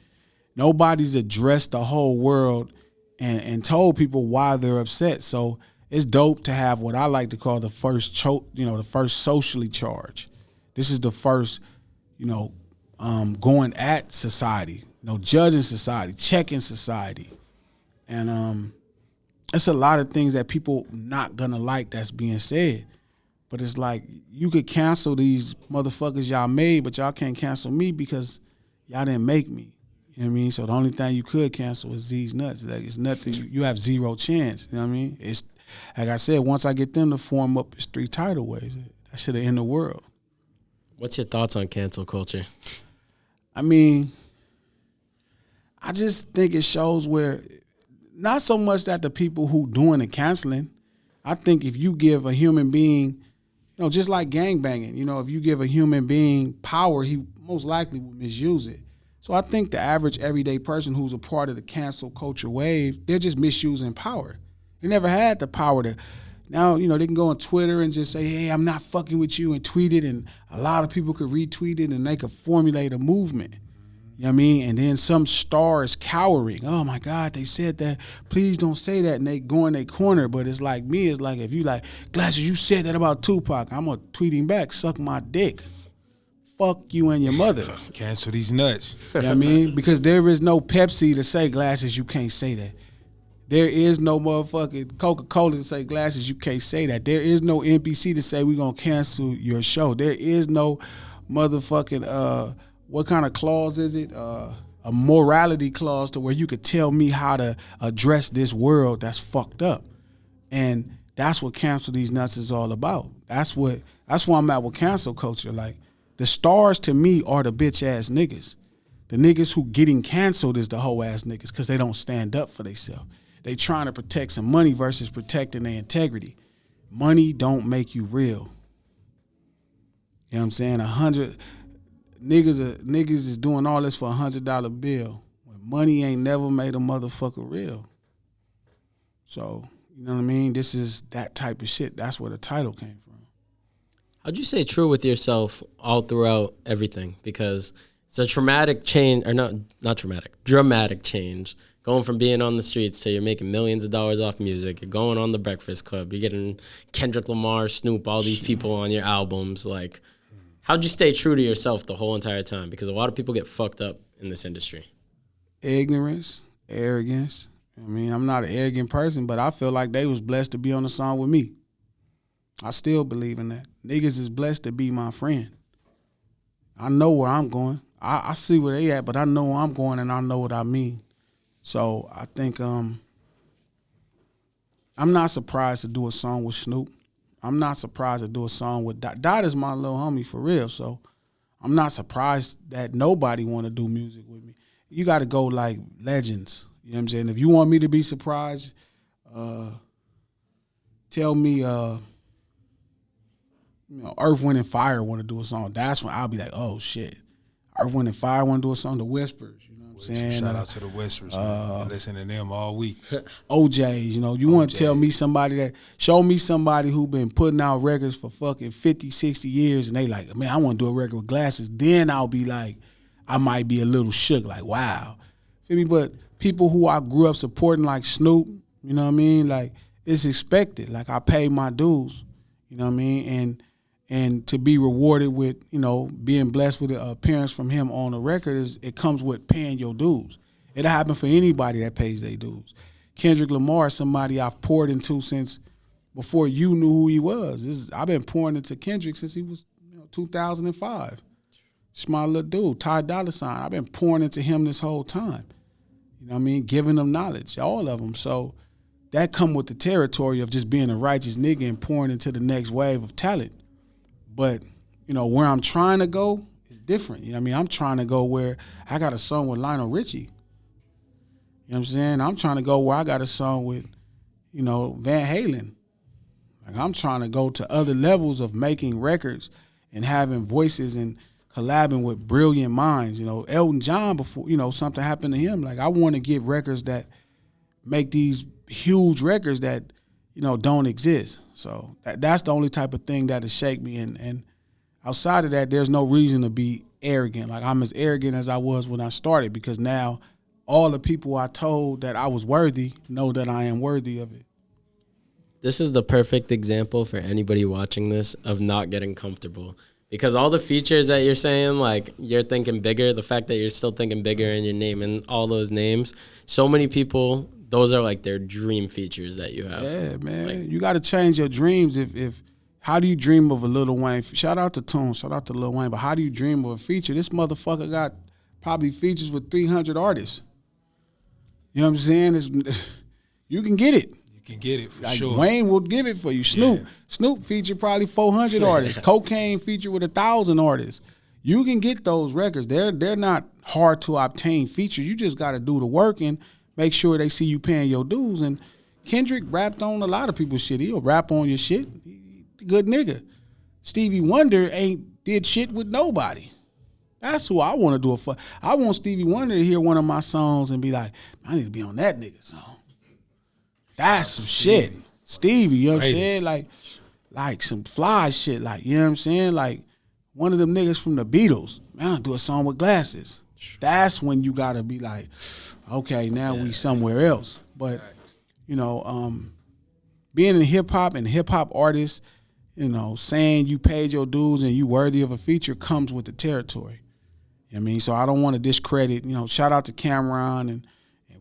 A: Nobody's addressed the whole world and told people why they're upset. So it's dope to have what I like to call the first socially charged. This is the first, going at society, judging society, checking society. And it's a lot of things that people not gonna like that's being said. But it's like, you could cancel these motherfuckers y'all made, but y'all can't cancel me because y'all didn't make me. You know what I mean? So the only thing you could cancel is Deeze Nuts. Like, it's nothing, you have zero chance. You know what I mean? It's, like I said, once I get them to form up, it's 3 tidal waves. That should have ended the world.
D: What's your thoughts on cancel culture?
A: I mean, I just think it shows where, not so much that the people who doing the canceling, I think if you give a human being, just like gangbanging, if you give a human being power, he most likely will misuse it. So I think the average everyday person who's a part of the cancel culture wave, they're just misusing power. They never had the power to. Now, they can go on Twitter and just say, hey, I'm not fucking with you, and tweet it, and a lot of people could retweet it, and they could formulate a movement. You know what I mean? And then some star is cowering. Oh, my God, they said that. Please don't say that. And they go in their corner. But it's like me. It's like, if you like, Glasses, you said that about Tupac. I'm going to tweet him back, suck my dick. Fuck you and your mother.
B: Cancel these nuts.
A: You know what I mean? Because there is no Pepsi to say, Glasses, you can't say that. There is no motherfucking Coca-Cola to say, Glasses, you can't say that. There is no NBC to say, we're going to cancel your show. There is no motherfucking, what kind of clause is it? A morality clause to where you could tell me how to address this world that's fucked up. And that's what Cancel These Nuts is all about. That's where I'm at with cancel culture. Like, the stars to me are the bitch ass niggas. The niggas who getting canceled is the hoe ass niggas because they don't stand up for themselves. They trying to protect some money versus protecting their integrity. Money don't make you real. You know what I'm saying? 100 niggas is doing all this for $100 bill. When money ain't never made a motherfucker real. So, you know what I mean? This is that type of shit. That's where the title came from.
D: How'd you stay true with yourself all throughout everything? Because it's a traumatic change, or not traumatic, dramatic change. Going from being on the streets to you're making millions of dollars off music. You're going on The Breakfast Club. You're getting Kendrick Lamar, Snoop, all these people on your albums. Like, how'd you stay true to yourself the whole entire time? Because a lot of people get fucked up in this industry.
A: Ignorance, arrogance. I mean, I'm not an arrogant person, but I feel like they was blessed to be on the song with me. I still believe in that. Niggas is blessed to be my friend. I know where I'm going. I see where they at, but I know where I'm going and I know what I mean. So I think I'm not surprised to do a song with Snoop. I'm not surprised to do a song with Dot. Dot is my little homie for real, so I'm not surprised that nobody want to do music with me. You got to go like legends. You know what I'm saying? If you want me to be surprised, tell me Earth, Wind, and Fire want to do a song, that's when I'll be like, oh shit. Earth, Wind, and Fire want to do a song, The Whispers, you know what I'm saying?
B: Shout out to The Whispers, man. I listen to them all week.
A: OJs, you want to tell me show me somebody who been putting out records for fucking 50, 60 years and they like, man, I want to do a record with Glasses. Then I'll be like, I might be a little shook, like, wow. Feel me? But people who I grew up supporting like Snoop, you know what I mean? Like, it's expected. Like, I paid my dues, you know what I mean? And to be rewarded with, being blessed with an appearance from him on a record, it comes with paying your dues. It'll happen for anybody that pays their dues. Kendrick Lamar is somebody I've poured into since before you knew who he was. I've been pouring into Kendrick since he was 2005. It's my little dude, Ty Dolla $ign. I've been pouring into him this whole time. You know what I mean? Giving them knowledge, all of them. So that come with the territory of just being a righteous nigga and pouring into the next wave of talent. But, where I'm trying to go is different. You know what I mean? I'm trying to go where I got a song with Lionel Richie. You know what I'm saying? I'm trying to go where I got a song with, Van Halen. Like, I'm trying to go to other levels of making records and having voices and collabing with brilliant minds. Elton John, before, something happened to him. Like, I want to get records that make these huge records that, don't exist. So that's the only type of thing that'll shake me. And outside of that, there's no reason to be arrogant. Like, I'm as arrogant as I was when I started, because now all the people I told that I was worthy know that I am worthy of it.
D: This is the perfect example for anybody watching this of not getting comfortable. Because all the features that you're saying, like, you're thinking bigger, the fact that you're still thinking bigger and you're naming all those names, so many people, those are like their dream features that you have.
A: Yeah, man. Like, you got to change your dreams. If how do you dream of a Lil Wayne? Shout out to Tune, shout out to Lil Wayne, but how do you dream of a feature? This motherfucker got probably features with 300 artists. You know what I'm saying? You can get it.
B: Can get it for
A: like
B: sure.
A: Wayne will give it for you. Snoop featured probably 400 artists. Cocaine featured with 1,000 artists. You can get those records. They're not hard to obtain features. You just got to do the work and make sure they see you paying your dues. And Kendrick rapped on a lot of people's shit. He'll rap on your shit. Good nigga. Stevie Wonder ain't did shit with nobody. That's who I want to do it for. I want Stevie Wonder to hear one of my songs and be like, I need to be on that nigga song. That's some shit. Stevie, you know what I'm saying? Like some fly shit. Like, you know what I'm saying? Like one of them niggas from the Beatles. Man, I'll do a song with Glasses. That's when you gotta be like, okay, now we somewhere else. But, being in hip hop and hip hop artists, saying you paid your dues and you worthy of a feature comes with the territory. You know what I mean? So I don't want to discredit, shout out to Cameron and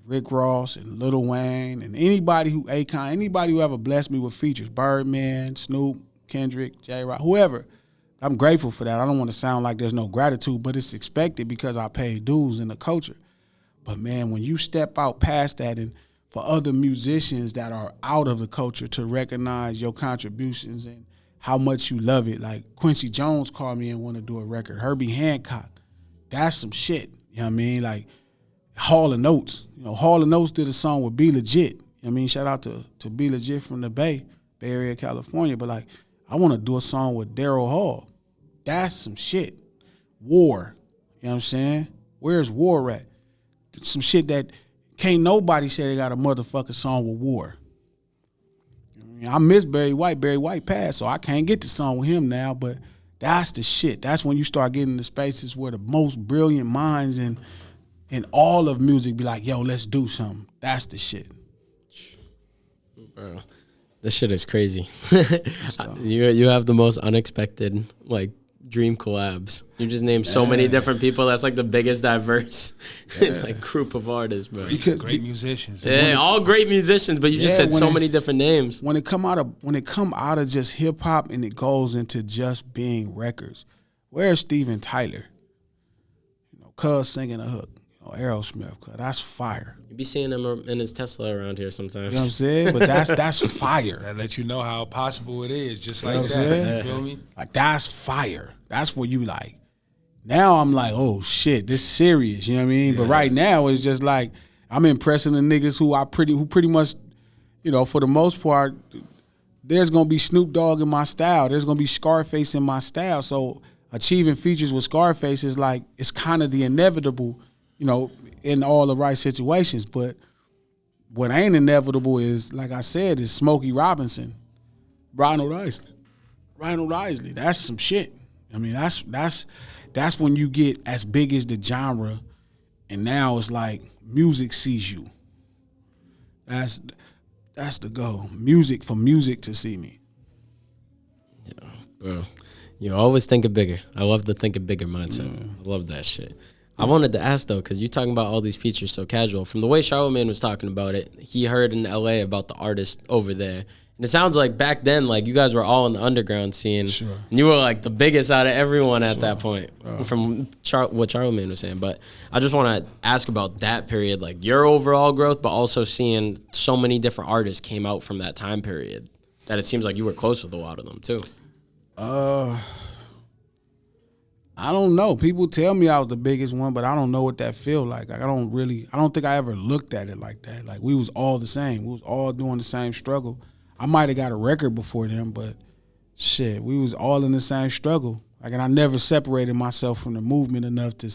A: Rick Ross and Lil Wayne and anybody who ever blessed me with features, Birdman, Snoop, Kendrick, J-Rock, whoever. I'm grateful for that. I don't want to sound like there's no gratitude, but it's expected because I paid dues in the culture. But man, when you step out past that and for other musicians that are out of the culture to recognize your contributions and how much you love it, like Quincy Jones called me and wanted to do a record. Herbie Hancock, that's some shit. You know what I mean? Like, Hall & Oates. Hall & Oates did a song with Be Legit. You know what I mean? Shout out to Be Legit from the Bay Area, California. But, like, I want to do a song with Daryl Hall. That's some shit. War. You know what I'm saying? Where's War at? Some shit that can't nobody say they got a motherfucking song with War. I miss Barry White. Barry White passed, so I can't get the song with him now. But that's the shit. That's when you start getting into spaces where the most brilliant minds and all of music be like, yo, let's do something. That's the shit.
D: Bro, this shit is crazy. You have the most unexpected, like, dream collabs. You just named so many different people. That's like the biggest diverse like group of artists, bro.
B: Because great musicians.
D: Yeah, all great musicians, but you just said so many different names.
A: When it come out of just hip hop and it goes into just being records, where's Steven Tyler? Cuz singing a hook. Aerosmith, that's fire.
D: You be seeing him in his Tesla around here sometimes.
A: You know what I'm saying? But that's fire.
B: That lets you know how possible it is, just like that. You feel me?
A: Like, that's fire. That's what you like. Now I'm like, oh shit, this serious. You know what I mean? Yeah. But right now it's just like I'm impressing the niggas who pretty much, for the most part, there's gonna be Snoop Dogg in my style. There's gonna be Scarface in my style. So achieving features with Scarface is like, it's kind of the inevitable, in all the right situations. But what ain't inevitable is, like I said, is Smokey Robinson, Ronald Isley. That's some shit. I mean, that's when you get as big as the genre, and now it's like music sees you. That's the goal. Music to see me.
D: Yeah, bro. You always think bigger. I love the think bigger mindset. I love that shit. I wanted to ask, though, because you're talking about all these features so casual. From the way Charlamagne was talking about it, he heard in L.A. about the artist over there. And it sounds like back then, like, you guys were all in the underground scene.
A: Sure.
D: And you were, like, the biggest out of everyone at that point, from what Charlamagne was saying. But I just want to ask about that period, like, your overall growth, but also seeing so many different artists came out from that time period, that it seems like you were close with a lot of them, too.
A: I don't know. People tell me I was the biggest one, but I don't know what that feel like. I don't think I ever looked at it like that. Like, we was all the same. We was all doing the same struggle. I might have got a record before them, but shit, we was all in the same struggle. Like, and I never separated myself from the movement enough to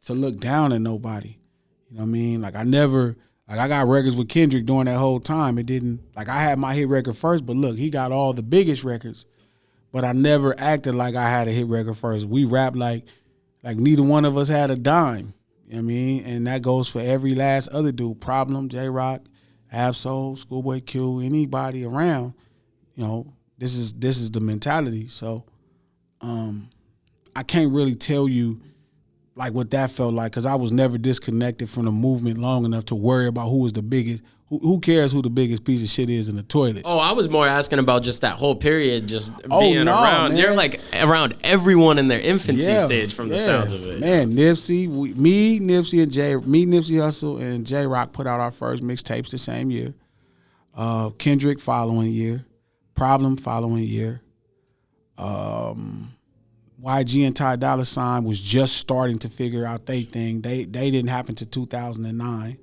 A: look down at nobody. You know what I mean? Like, I got records with Kendrick during that whole time. It didn't, like, I had my hit record first, but look, he got all the biggest records. But I never acted like I had a hit record first. We rapped like neither one of us had a dime. You know what I mean? And that goes for every last other dude. Problem, J-Rock, Ab-Soul, Schoolboy Q, anybody around. This is the mentality. So I can't really tell you like what that felt like, because I was never disconnected from the movement long enough to worry about who was the biggest. Who cares who the biggest piece of shit is in the toilet?
D: Oh, I was more asking about just that whole period, just being around. Man. You're like around everyone in their infancy stage from the sounds of it.
A: Man, Nipsey, Nipsey Hussle and J-Rock put out our first mixtapes the same year. Kendrick following year. Problem following year. YG and Ty Dolla $ign was just starting to figure out their thing. They didn't happen to 2009.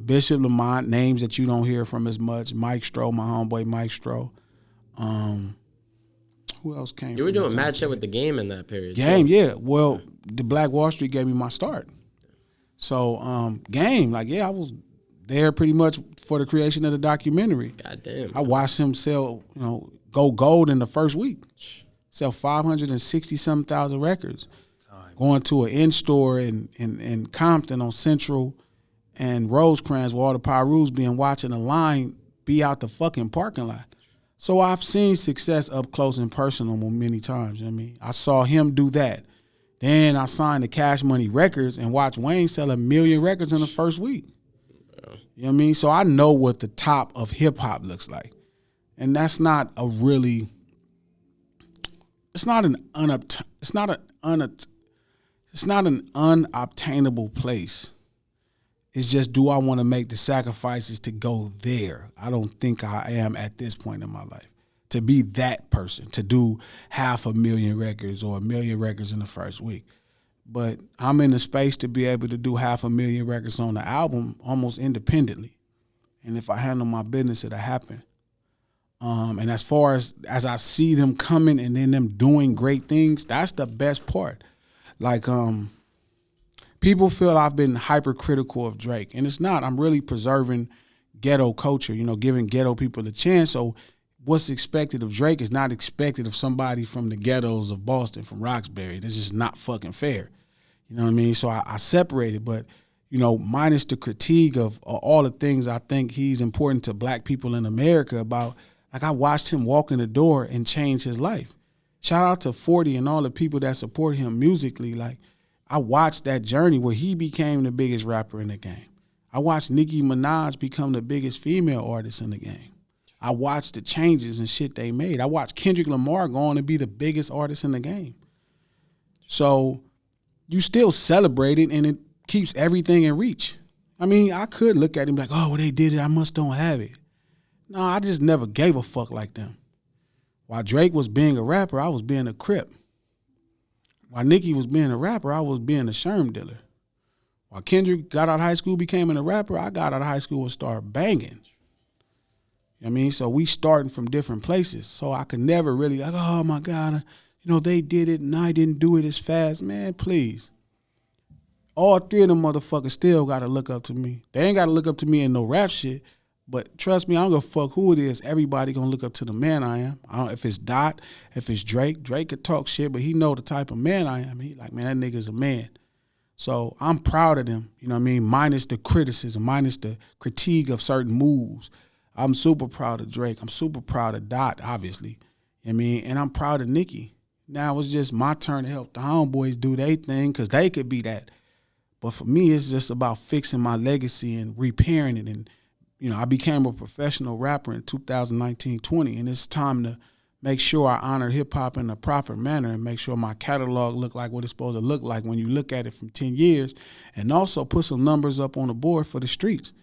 A: Bishop Lamont, names that you don't hear from as much. Mike Stroh, my homeboy Mike Stroh. Who else came?
D: You were doing mad shit with the Game in that period.
A: Game, too. Yeah. Well, the Black Wall Street gave me my start. So, Game, I was there pretty much for the creation of the documentary.
D: Goddamn.
A: I watched him sell, go gold in the first week. Sell 560-something thousand records. Going to an in-store in Compton on Central and Rosecrans where all the Pyrus being watching the line be out the fucking parking lot. So I've seen success up close and personal many times. You know what I mean? I saw him do that. Then I signed to Cash Money Records and watched Wayne sell 1 million records in the first week. You know what I mean? So I know what the top of hip hop looks like. And that's not a really, it's not an unobtainable place. It's just, do I want to make the sacrifices to go there? I don't think I am at this point in my life to be that person, to do 500,000 records or 1 million records in the first week. But I'm in the space to be able to do 500,000 records on the album almost independently. And if I handle my business, it'll happen. And as far as I see them coming and then them doing great things, that's the best part. Like, people feel I've been hypercritical of Drake, and it's not. I'm really preserving ghetto culture, giving ghetto people a chance. So what's expected of Drake is not expected of somebody from the ghettos of Boston, from Roxbury. That's just not fucking fair. You know what I mean? So I separated, but, minus the critique of all the things I think he's important to black people in America about, like, I watched him walk in the door and change his life. Shout out to 40 and all the people that support him musically. Like, I watched that journey where he became the biggest rapper in the game. I watched Nicki Minaj become the biggest female artist in the game. I watched the changes and shit they made. I watched Kendrick Lamar go on to be the biggest artist in the game. So you still celebrate it, and it keeps everything in reach. I mean, I could look at him like, oh, well, they did it, I must don't have it. No, I just never gave a fuck like them. While Drake was being a rapper, I was being a Crip. While Nicki was being a rapper, I was being a sherm dealer. While Kendrick got out of high school, became a rapper, I got out of high school and started banging. You know what I mean? So we starting from different places. So I could never really like, oh my God, they did it and I didn't do it as fast. Man, please. All three of them motherfuckers still gotta look up to me. They ain't gotta look up to me in no rap shit. But trust me, I don't give a fuck who it is. Everybody gonna look up to the man I am. If it's Dot, if it's Drake. Drake could talk shit, but he know the type of man I am. He like, man, that nigga's a man. So I'm proud of them, you know what I mean? Minus the criticism, minus the critique of certain moves. I'm super proud of Drake. I'm super proud of Dot, obviously. You know what I mean? And I'm proud of Nicki. Now it's just my turn to help the homeboys do their thing because they could be that. But for me, it's just about fixing my legacy and repairing it. And, I became a professional rapper in 2019-20, and it's time to make sure I honor hip-hop in a proper manner and make sure my catalog look like what it's supposed to look like when you look at it from 10 years, and also put some numbers up on the board for the streets.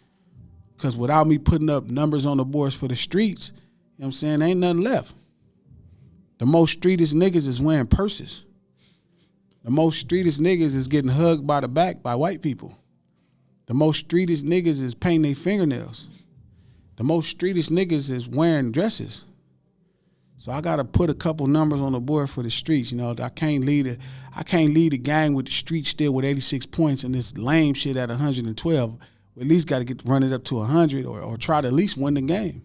A: Because without me putting up numbers on the boards for the streets, you know what I'm saying, ain't nothing left. The most streetest niggas is wearing purses. The most streetest niggas is getting hugged by the back by white people. The most streetest niggas is painting their fingernails. The most streetest niggas is wearing dresses. So I gotta put a couple numbers on the board for the streets. I can't lead a gang with the streets still with 86 points and this lame shit at 112. We at least gotta run it up to 100 or try to at least win the game.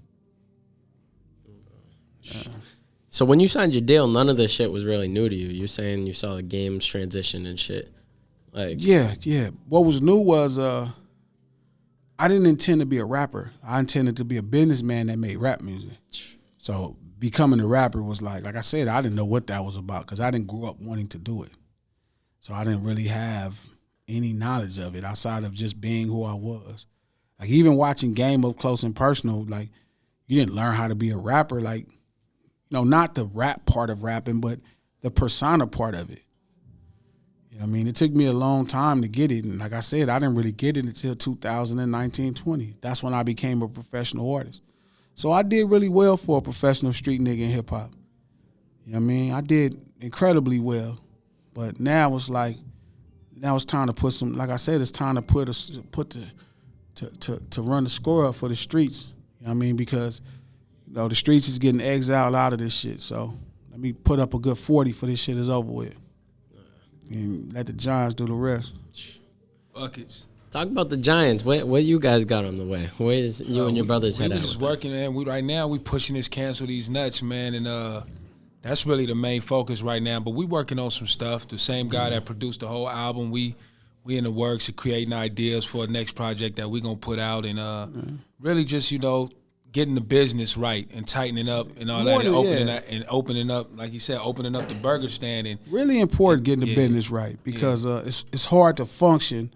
D: So when you signed your deal, none of this shit was really new to you. You're saying you saw the game's transition and shit.
A: Yeah. What was new was I didn't intend to be a rapper. I intended to be a businessman that made rap music. So becoming a rapper was like I said, I didn't know what that was about because I didn't grow up wanting to do it. So I didn't really have any knowledge of it outside of just being who I was. Like even watching Game up close and personal, like you didn't learn how to be a rapper. Like, not the rap part of rapping, but the persona part of it. It took me a long time to get it. And like I said, I didn't really get it until 2019-20. That's when I became a professional artist. So I did really well for a professional street nigga in hip hop. I did incredibly well. But now it's time to put some, like I said, it's time to to run the score up for the streets. Because the streets is getting exiled out of this shit. So let me put up a good 40 for this shit is over with. And let the Giants do the rest.
B: Buckets.
D: Talk about the Giants. What you guys got on the way? Where is you and your brothers head out?
B: We just working, man. Right now we pushing this Cancel These Nuts, man, and that's really the main focus right now. But we working on some stuff. The same guy that produced the whole album, we in the works of creating ideas for the next project that we gonna put out, and really just getting the business right and tightening up and all that, and opening up, like you said, opening up the burger stand. And
A: really important getting the business right because it's hard to function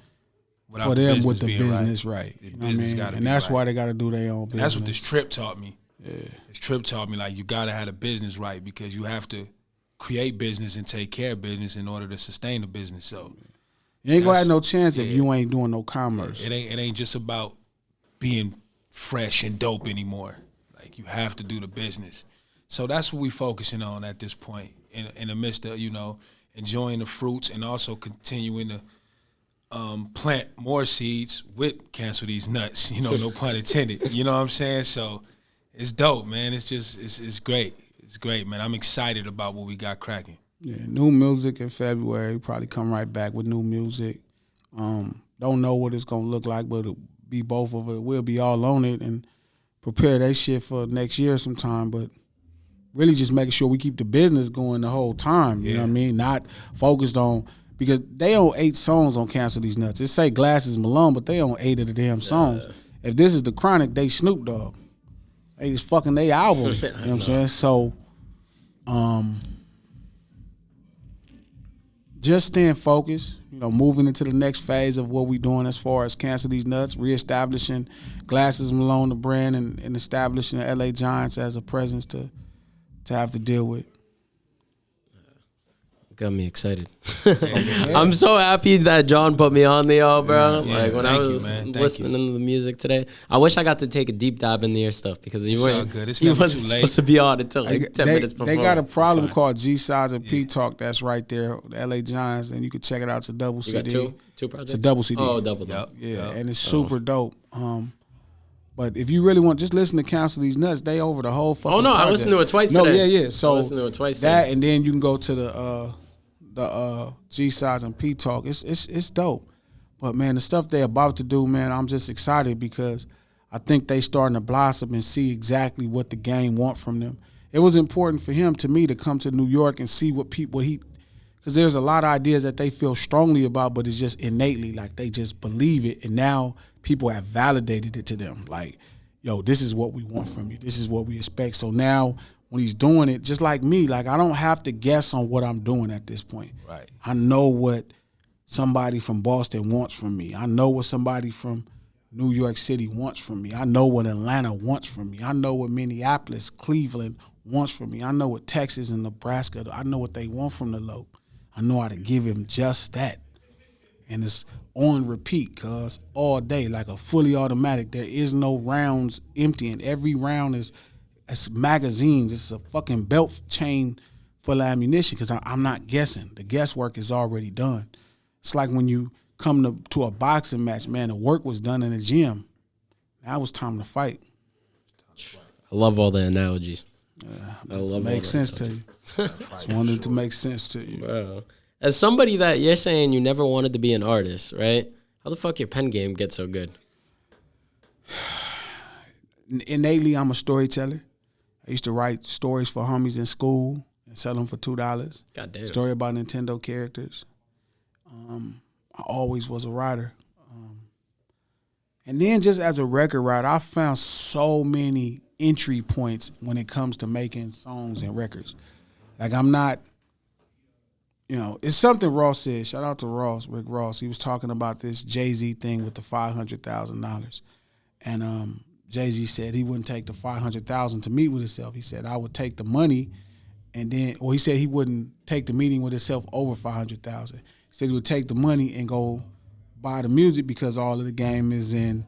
A: for them with the business right. And that's why they got to do their own business.
B: That's what this trip taught me. Yeah. This trip taught me, like, you got to have the business right because you have to create business and take care of business in order to sustain the business. So
A: you ain't gonna have no chance if you ain't doing no commerce.
B: It ain't just about being fresh and dope anymore. Like, you have to do the business. So that's what we focusing on at this point in the midst of, enjoying the fruits and also continuing to plant more seeds with Cancel These Nuts, no pun intended. You know what I'm saying? So it's dope, man. It's just, it's great. It's great, man. I'm excited about what we got cracking.
A: Yeah, new music in February. Probably come right back with new music. Don't know what it's going to look like, but it'll be both of it. We'll be all on it and prepare that shit for next year sometime, but really just making sure we keep the business going the whole time, you know what I mean? Not focused on, because they own 8 songs on Cancel These Nuts. It say Glasses Malone, but they own 8 of the damn songs. If this is the Chronic, they Snoop Dogg. They just fucking they album, you know what I'm saying? So, just staying focused, moving into the next phase of what we're doing as far as Cancel These Nuts, reestablishing Glasses Malone, the brand, and establishing the LA Giants as a presence to have to deal with.
D: Got me excited. I'm so happy that Jon put me on the bro. Like when I was listening to the music today, I wish I got to take a deep dive in the stuff because you wasn't supposed to be on until like 10 minutes before.
A: They got a problem called G Size and P Talk. That's right there, the LA Giants, and you can check it out. It's a double CD.
D: Two projects?
A: It's a double CD.
D: Oh, double.
A: Yeah, and it's super dope. But if you really want, just listen to Counsel These Nuts. They over the whole fucking.
D: Oh no,
A: project.
D: I listened to it twice.
A: No,
D: today.
A: yeah. So
D: I listened to it twice.
A: That
D: today.
A: and then you can go to the G Sides and P Talk. It's dope. But man, the stuff they about to do, man, I'm just excited because I think they starting to blossom and see exactly what the game want from them. It was important for him, to me, to come to New York and see what he, because there's a lot of ideas that they feel strongly about, but it's just innately, like they just believe it, and now people have validated it to them. Like, yo, this is what we want from you. This is what we expect. So now when he's doing it, just like me, like I don't have to guess on what I'm doing at this point.
B: Right.
A: I know what somebody from Boston wants from me. I know what somebody from New York City wants from me. I know what Atlanta wants from me. I know what Minneapolis, Cleveland wants from me. I know what Texas and Nebraska, I know what they want from the low. I know how to give him just that. And it's on repeat, cuz, all day, like a fully automatic. There is no rounds emptying. Every round is magazines. It's a fucking belt chain full of ammunition because I'm not guessing. The guesswork is already done. It's like when you come to a boxing match, man, the work was done in the gym. Now it was time to fight.
D: I love all the analogies.
A: I love makes sense to you. Just wanted to make sense to you.
D: Wow. As somebody that you're saying you never wanted to be an artist, right? How the fuck your pen game get so good?
A: Innately, I'm a storyteller. I used to write stories for homies in school and sell them for $2.
D: God damn.
A: Story about Nintendo characters. I always was a writer. And then just as a record writer, I found so many entry points when it comes to making songs and records. Like I'm not, it's something Ross said. Shout out to Ross, Rick Ross. He was talking about this Jay-Z thing with the $500,000. And Jay-Z said he wouldn't take the $500,000 to meet with himself. He said, I would take the money and then, or he said he wouldn't take the meeting with himself over $500,000. He said he would take the money and go buy the music because all of the game is in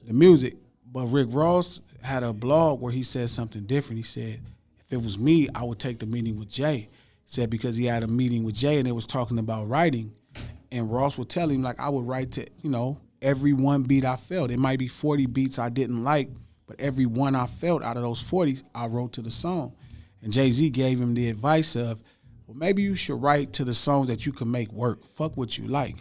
A: the music. But Rick Ross had a blog where he said something different. He said, if it was me, I would take the meeting with Jay. He said because he had a meeting with Jay and they was talking about writing. And Ross would tell him, like, I would write to, every one beat I felt. It might be 40 beats I didn't like, but every one I felt out of those 40s, I wrote to the song. And Jay-Z gave him the advice of, well, maybe you should write to the songs that you can make work. Fuck what you like.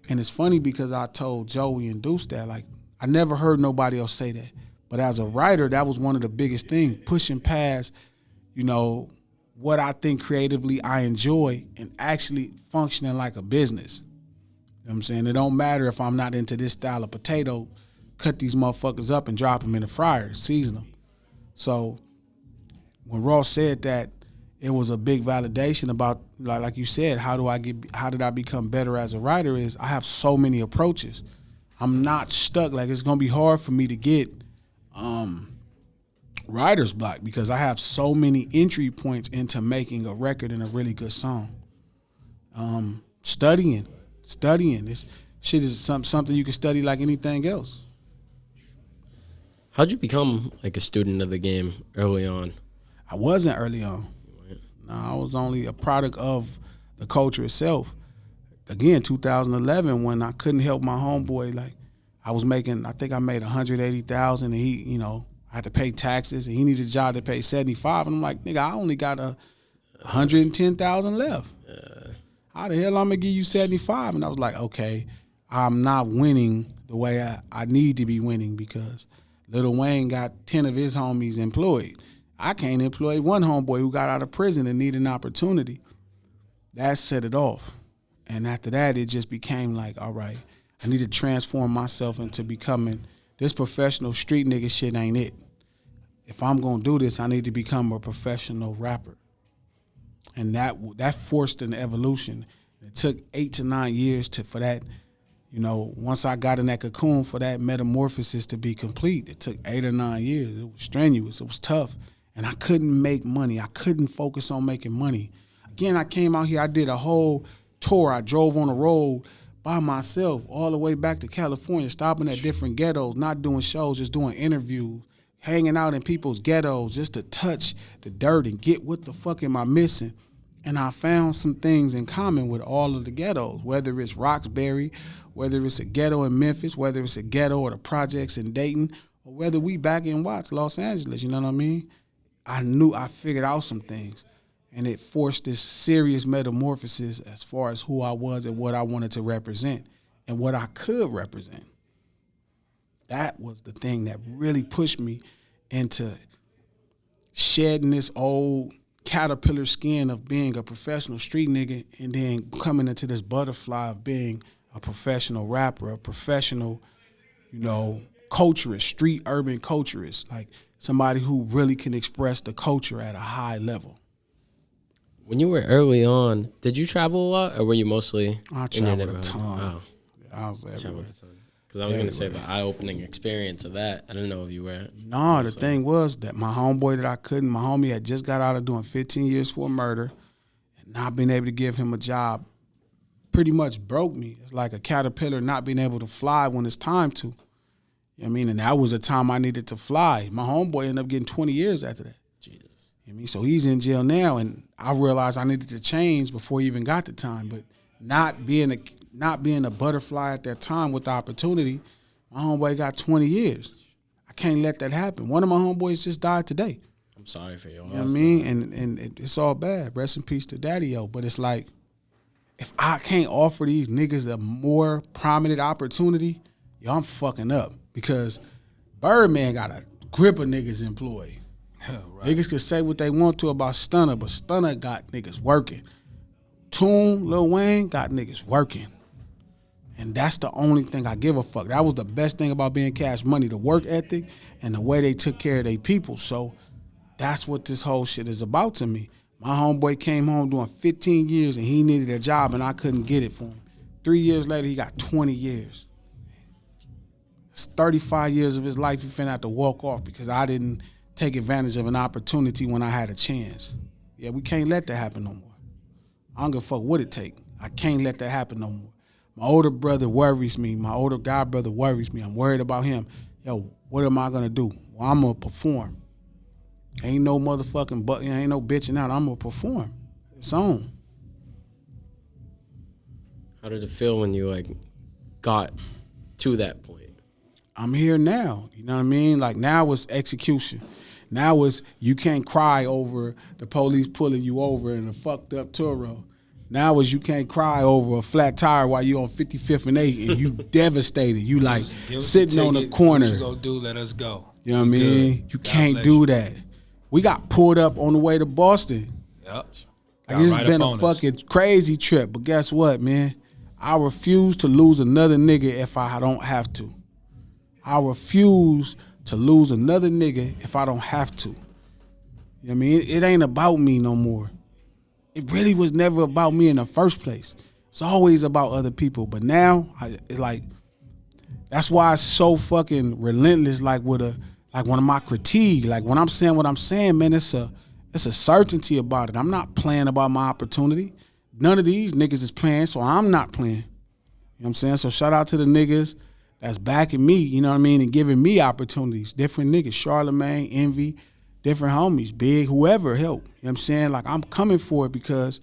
A: And it's funny because I told Joey and Deuce that, like, I never heard nobody else say that. But as a writer, that was one of the biggest things, pushing past, what I think creatively I enjoy and actually functioning like a business. You know what I'm saying? It don't matter if I'm not into this style of potato, cut these motherfuckers up and drop them in the fryer, season them. So when Ross said that, it was a big validation about, like you said, how did I become better as a writer is I have so many approaches. I'm not stuck. Like, it's going to be hard for me to get writer's block because I have so many entry points into making a record and a really good song. Studying. This shit is something you can study like anything else.
D: How'd you become like a student of the game early on?
A: I wasn't early on. No, I was only a product of the culture itself. Again, 2011, when I couldn't help my homeboy, like I think I made $180,000 and he, I had to pay taxes and he needed a job to pay $75,000. And I'm like, nigga, I only got $110,000 left. How the hell I'm gonna give you $75,000? And I was like, okay, I'm not winning the way I need to be winning because Lil Wayne got 10 of his homies employed. I can't employ one homeboy who got out of prison and needed an opportunity. That set it off. And after that, it just became like, all right, I need to transform myself into becoming this professional street nigga shit ain't it. If I'm going to do this, I need to become a professional rapper. And that forced an evolution. It took 8 to 9 years for that, once I got in that cocoon for that metamorphosis to be complete. It took 8 or 9 years. It was strenuous. It was tough. And I couldn't make money. I couldn't focus on making money. Again, I came out here. I did a whole tour. I drove on the road by myself all the way back to California, stopping at different ghettos, not doing shows, just doing interviews, hanging out in people's ghettos just to touch the dirt and get what the fuck am I missing. And I found some things in common with all of the ghettos, whether it's Roxbury, whether it's a ghetto in Memphis, whether it's a ghetto or the projects in Dayton, or whether we back in Watts, Los Angeles, you know what I mean? I knew I figured out some things, and it forced this serious metamorphosis as far as who I was and what I wanted to represent and what I could represent. That was the thing that really pushed me into shedding this old caterpillar skin of being a professional street nigga and then coming into this butterfly of being a professional rapper, a professional, culturist, street urban culturist, like somebody who really can express the culture at a high level.
D: When you were early on, did you travel a lot, or were you mostly
A: I
D: in your
A: traveled a
D: neighborhood?
A: ton.
D: Oh.
A: I was everywhere.
D: Because I was going to say the eye-opening experience of that. I don't know if you were.
A: No, the thing was that my homeboy my homie had just got out of doing 15 years for a murder, and not being able to give him a job pretty much broke me. It's like a caterpillar not being able to fly when it's time to. You know what I mean? And that was the time I needed to fly. My homeboy ended up getting 20 years after that.
D: Jesus.
A: You know what I mean? So he's in jail now, and I realized I needed to change before he even got the time. But not being a butterfly at that time with the opportunity, my homeboy got 20 years. I can't let that happen. One of my homeboys just died today.
D: I'm sorry for your
A: You know what I mean? And it's all bad. Rest in peace to Daddy-O. But it's like, if I can't offer these niggas a more prominent opportunity, I'm fucking up. Because Birdman got a grip of niggas employed. Right. Niggas can say what they want to about Stunner, but Stunner got niggas working. Toon, Lil Wayne got niggas working. And that's the only thing I give a fuck. That was the best thing about being Cash Money, the work ethic and the way they took care of their people. So that's what this whole shit is about to me. My homeboy came home doing 15 years and he needed a job and I couldn't get it for him. 3 years later, he got 20 years. It's 35 years of his life he finna have to walk off because I didn't take advantage of an opportunity when I had a chance. Yeah, we can't let that happen no more. I don't give a fuck what it take. I can't let that happen no more. My older brother worries me. My older god brother worries me. I'm worried about him. Yo, what am I gonna do? Well, I'm gonna perform. Ain't no motherfucking ain't no bitching out. I'm gonna perform. It's on.
D: How did it feel when you got to that point?
A: I'm here now. You know what I mean? Like now it's execution. Now it's you can't cry over the police pulling you over in a fucked up Turo. Now it's you can't cry over a flat tire while you on 55th and 8 and you devastated. You like sitting on the corner.
B: What you gonna do? Let us go.
A: You know what I mean? You can't do that. We got pulled up on the way to Boston.
B: Yep.
A: It's been a fucking crazy trip. But guess what, man? I refuse to lose another nigga if I don't have to. I refuse to lose another nigga if I don't have to. You know what I mean? It ain't about me no more. It really was never about me in the first place. It's always about other people. But now, it's like, that's why it's so fucking relentless, like one of my critique. Like when I'm saying what I'm saying, man, it's a certainty about it. I'm not playing about my opportunity. None of these niggas is playing, so I'm not playing. You know what I'm saying? So shout out to the niggas that's backing me, you know what I mean, and giving me opportunities. Different niggas, Charlemagne, Envy, different homies, Big, whoever help. You know what I'm saying? Like I'm coming for it because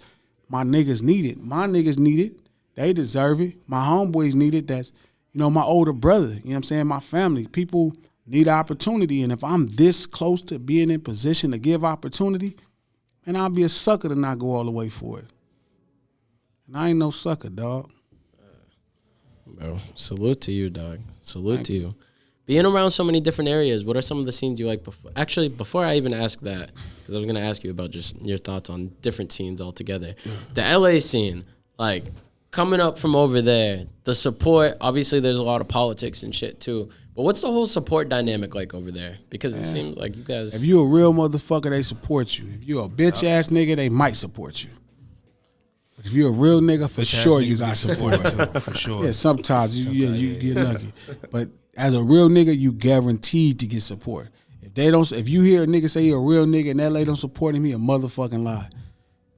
A: my niggas need it. My niggas need it. They deserve it. My homeboys need it. That's, my older brother, you know what I'm saying? My family. People need opportunity. And if I'm this close to being in position to give opportunity, man, I'll be a sucker to not go all the way for it. And I ain't no sucker, dog.
D: Bro, salute to you, dog. Salute to you. Being around so many different areas, what are some of the scenes you like? Actually, before I even ask that, because I was going to ask you about just your thoughts on different scenes altogether. The LA scene, like coming up from over there, the support, obviously there's a lot of politics and shit too. But what's the whole support dynamic like over there? Because it seems like you guys...
A: If you a real motherfucker, they support you. If you a bitch-ass nigga, they might support you. But if you're a real nigga, for sure you got support.
B: For sure.
A: Yeah, sometimes you get lucky. But as a real nigga, you guaranteed to get support. If you hear a nigga say he a real nigga and LA don't support him, he a motherfucking lie.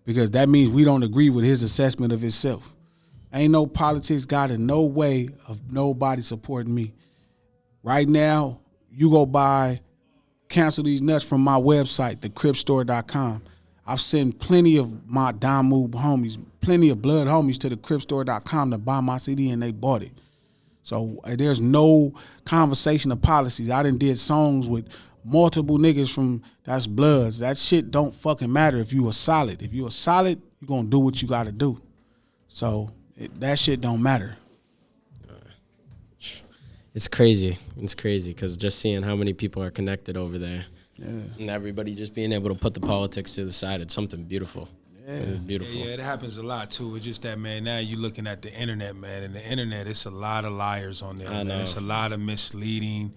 A: Because that means we don't agree with his assessment of himself. Ain't no politics got in no way of nobody supporting me. Right now, you go buy Cancel These Nuts from my website, thecripstore.com. I've sent plenty of my Damu homies, plenty of blood homies to thecripstore.com to buy my CD and they bought it. So there's no conversation of policies. I done did songs with multiple niggas from that's Bloods. That shit don't fucking matter if you are solid. If you are solid, you gonna do what you gotta do. So that shit don't matter.
D: It's crazy. It's crazy because just seeing how many people are connected over there, and everybody just being able to put the politics to the side, it's something beautiful. Yeah. It's beautiful.
B: Yeah, it happens a lot too. It's just that, man, now you're looking at the internet, man, and the internet, it's a lot of liars on there, man. It's a lot of misleading.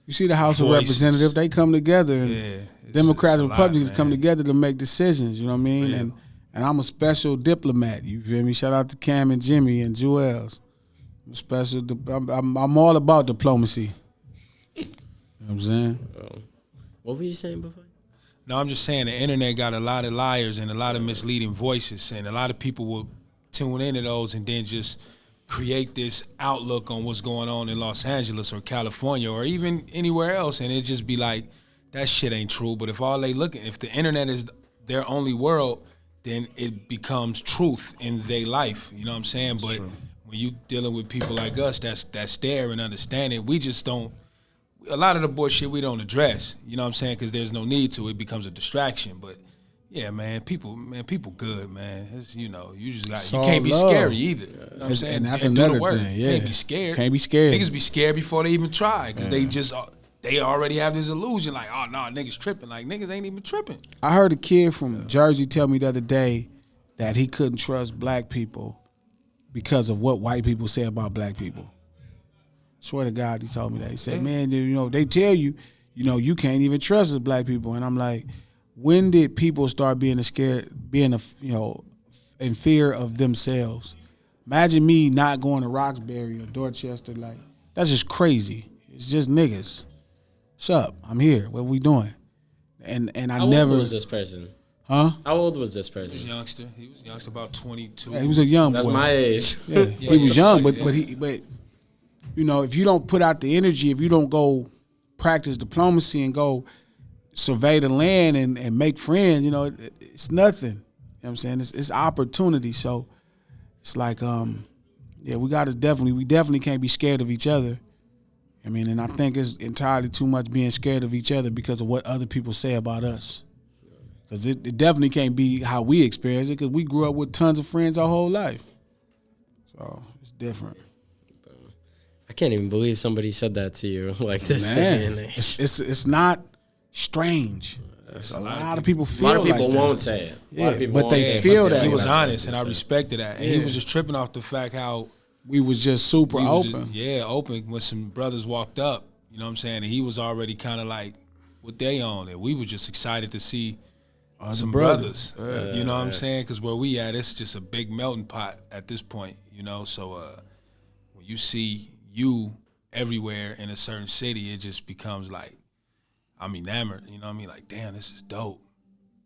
A: You see the House of Representatives, they come together, and Democrats and Republicans come together to make decisions, you know what I mean? Yeah. And I'm a special diplomat, you feel me? Shout out to Cam and Jimmy and Joels. I'm all about diplomacy. You know what I'm saying?
D: What were you saying before?
B: No, I'm just saying the internet got a lot of liars and a lot of misleading voices, and a lot of people will tune into those and then just create this outlook on what's going on in Los Angeles or California or even anywhere else, and it just be like, that shit ain't true. But if if the internet is their only world, then it becomes truth in their life. You know what I'm saying? But when you dealing with people like us, that's there and understanding, we just don't. A lot of the bullshit we don't address. You know what I'm saying? Because there's no need to. It becomes a distraction. But yeah, man, people good, man. It's, you know, you just got. You can't be scary either. You know what I'm saying?
A: And that's another thing. Yeah.
B: Can't be scared.
A: Can't be scared.
B: Niggas be scared before they even try because they already have this illusion like, oh no, niggas tripping. Like niggas ain't even tripping.
A: I heard a kid from Jersey tell me the other day that he couldn't trust black people because of what white people say about black people. Swear to God, he told me that. He said, man, you know, they tell you, you know, you can't even trust the black people. And I'm like, when did people start being in fear of themselves? Imagine me not going to Roxbury or Dorchester. Like, that's just crazy. It's just niggas. What's up? I'm here. What we doing? And I never.
D: How old was this person?
A: Huh?
D: How old was this person?
B: He was youngster. He was youngster, about 22.
A: Yeah, he was a young boy.
D: That's my age.
A: Yeah, he was young, but you know, if you don't put out the energy, if you don't go practice diplomacy and go survey the land and make friends, you know, it's nothing. You know what I'm saying? It's opportunity. So it's like, we definitely can't be scared of each other. I mean, and I think it's entirely too much being scared of each other because of what other people say about us. Because it definitely can't be how we experience it because we grew up with tons of friends our whole life. So it's different.
D: I can't even believe somebody said that to you like this.
A: Man, it's not strange. A lot of people feel
D: like that. A lot of people
A: like
D: won't say it.
A: Yeah, but they feel that.
B: He was honest, and I respected that. And he was just tripping off the fact how
A: we was just super open.
B: Open. When some brothers walked up, you know what I'm saying, and he was already kind of like, what they on? And we were just excited to see some brothers. You know what I'm saying? Because where we at, it's just a big melting pot at this point, you know? So when you see you everywhere in a certain city, it just becomes like, I'm enamored, you know what I mean? Like, damn, this is dope.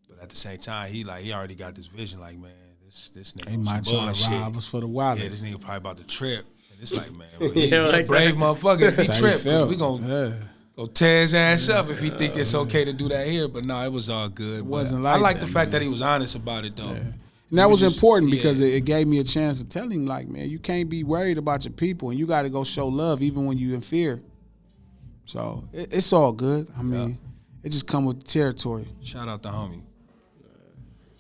B: But at the same time, he already got this vision, like, man, this nigga
A: he might try to rob us for the wallet.
B: Yeah, this nigga probably about to trip. And it's like, man, he's a brave motherfucker if he trip. Cause we gonna go tear his ass up if he think it's okay to do that here. But no, it was all good. It wasn't like I like the fact that he was honest about it, though. Yeah.
A: And that was important because it gave me a chance to tell him, like, man, you can't be worried about your people, and you got to go show love even when you're in fear. So it's all good. I mean, it just come with the territory.
B: Shout out to homie.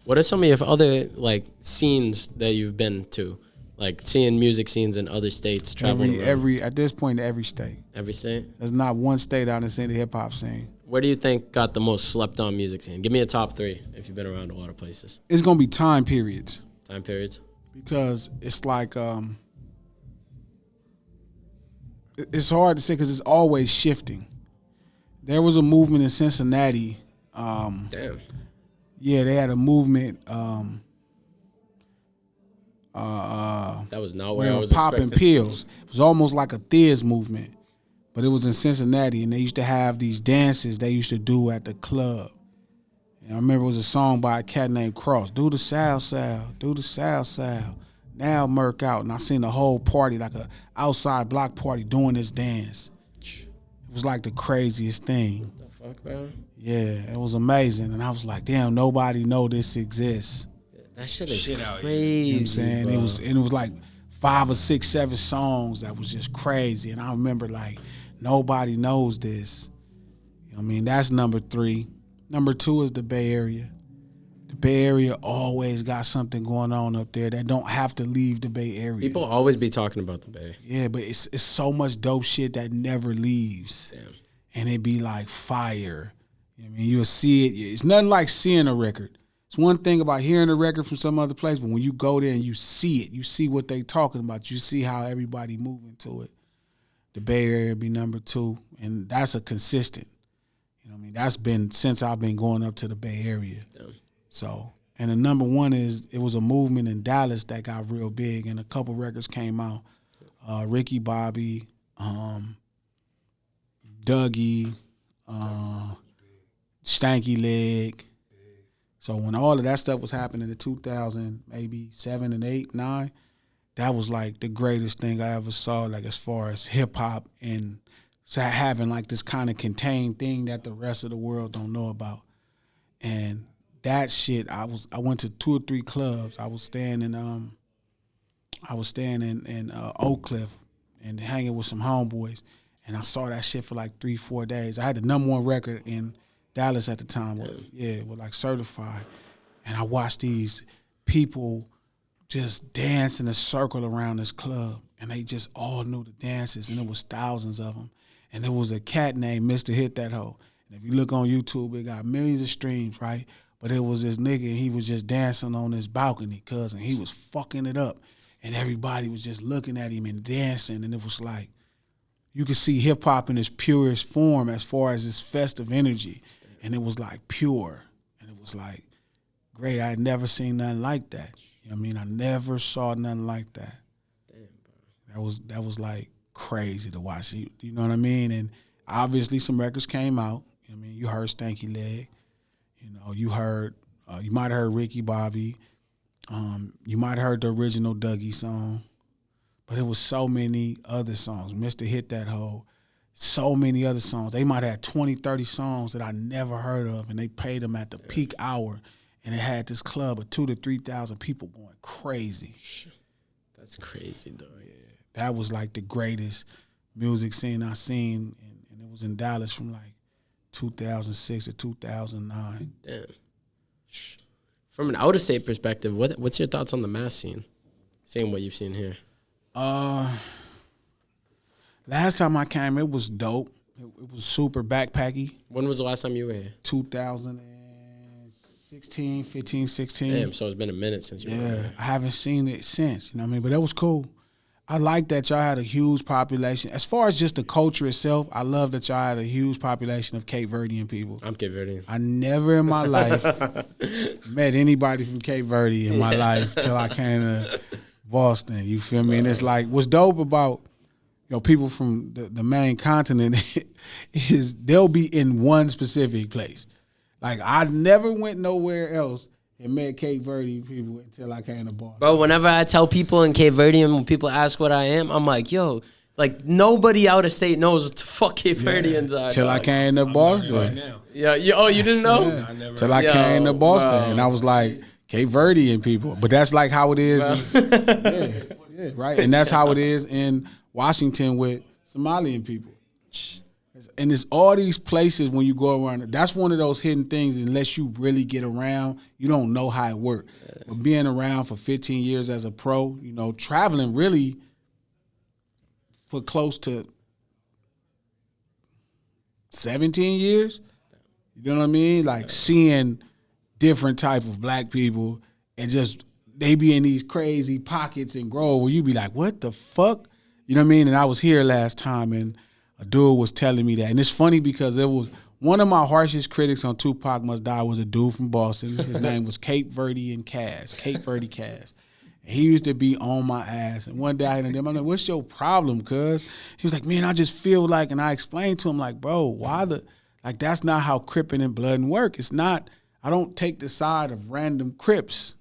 D: What are some of your other like scenes that you've been to, like seeing music scenes in other states? Traveling
A: at this point, every state.
D: Every state.
A: There's not one state out in the hip hop scene.
D: Where do you think got the most slept on music scene? Give me a top 3 if you've been around a lot of places.
A: It's gonna be time periods.
D: Time periods.
A: Because it's like it's hard to say because it's always shifting. There was a movement in Cincinnati.
D: Damn.
A: Yeah, they had a movement.
D: That was not where I was
A: popping pills. It was almost like a Thiz movement, but it was in Cincinnati, and they used to have these dances they used to do at the club. And I remember it was a song by a cat named Cross. Do the Sal, do the Sal. Now murk out, and I seen the whole party like a outside block party doing this dance. It was like the craziest thing.
D: What the fuck, bro?
A: Yeah, it was amazing, and I was like, damn, nobody know this exists.
D: That shit is
A: You
D: crazy.
A: know what I'm saying?
D: Bro.
A: It was like 5 or 6, 7 songs that was just crazy. And I remember like, nobody knows this. You know what I mean? That's number 3. Number 2 is the Bay Area. The Bay Area always got something going on up there that don't have to leave the Bay Area.
D: People always be talking about the Bay.
A: Yeah, but it's so much dope shit that never leaves.
D: Damn.
A: And it be like fire. You know what I mean? You'll see it. It's nothing like seeing a record. It's one thing about hearing a record from some other place, but when you go there and you see it, you see what they talking about, you see how everybody moving to it. The Bay Area be number 2, and that's a consistent. You know what I mean? That's been since I've been going up to the Bay Area. Damn. So, and the number 1 is, it was a movement in Dallas that got real big, and a couple records came out. Ricky Bobby, Dougie, Stanky Leg. So when all of that stuff was happening in 2000, maybe 7 and 8, 9, that was like the greatest thing I ever saw, like as far as hip hop and having like this kind of contained thing that the rest of the world don't know about. And that shit, I went to 2 or 3 clubs. I was staying in Oak Cliff and hanging with some homeboys, and I saw that shit for like 3, 4 days. I had the number 1 record in Dallas at the time, with like Certified, and I watched these people just dance in a circle around this club, and they just all knew the dances, and it was thousands of them. And there was a cat named Mr. Hit That Hoe. And if you look on YouTube, it got millions of streams, right? But it was this nigga, and he was just dancing on this balcony, and he was fucking it up. And everybody was just looking at him and dancing, and it was like, you could see hip-hop in its purest form as far as its festive energy. And it was like pure, and it was like great. I had never seen nothing like that. You know what I mean? I never saw nothing like that. Damn, bro. That was like crazy to watch. You know what I mean? And obviously some records came out. You know what I mean? You heard Stanky Leg. You know, you heard, you might have heard Ricky Bobby. You might have heard the original Dougie song. But it was so many other songs. Mr. Hit That Hoe. So many other songs. They might have had 20, 30 songs that I never heard of, and they played them at the peak hour, and it had this club of 2,000 to 3,000 people going crazy.
D: That's crazy, though.
A: Yeah, that was like the greatest music scene I seen, and it was in Dallas from like 2006 to 2009.
D: Damn. From an out-of-state perspective, what's your thoughts on the mass scene? Seeing what you've seen here.
A: Last time I came, it was dope. It was super backpacky.
D: When was the last time you were here?
A: 2016, 15, 16.
D: Damn, so it's been a minute since you were here.
A: Yeah, I haven't seen it since, you know what I mean? But that was cool. I like that y'all had a huge population. As far as just the culture itself, I love that y'all had a huge population of Cape Verdean people.
D: I'm Cape Verdean.
A: I never in my life met anybody from Cape Verde in my life till I came to Boston, you feel me? And it's like, what's dope about people from the main continent is they'll be in one specific place. Like, I never went nowhere else and met Cape Verde people until I came to Boston.
D: Bro, whenever I tell people in Cape Verde and when people ask what I am, I'm like, yo, like, nobody out of state knows what the fuck Cape Verdeans are.
A: Till I came to Boston.
B: Right now.
D: Yeah, you didn't know?
A: Yeah.
B: I never.
A: Till I came to Boston. And I was like, Cape Verdean people. But that's like how it is. Yeah, right. And that's how it is in Washington with Somalian people. And it's all these places when you go around. That's one of those hidden things. Unless you really get around, you don't know how it works. But being around for 15 years as a pro, traveling really for close to 17 years. You know what I mean? Like seeing different type of black people and just they be in these crazy pockets and Grove where you be like, what the fuck? You know what I mean? And I was here last time and a dude was telling me that. And it's funny because it was one of my harshest critics on Tupac Must Die was a dude from Boston. His name was Cape Verde Cass. And he used to be on my ass. And one day I hit him, I'm like, what's your problem, cuz? He was like, man, I just feel like, and I explained to him, like, bro, that's not how Crippin' and Bloodin' work. It's not, I don't take the side of random Crips.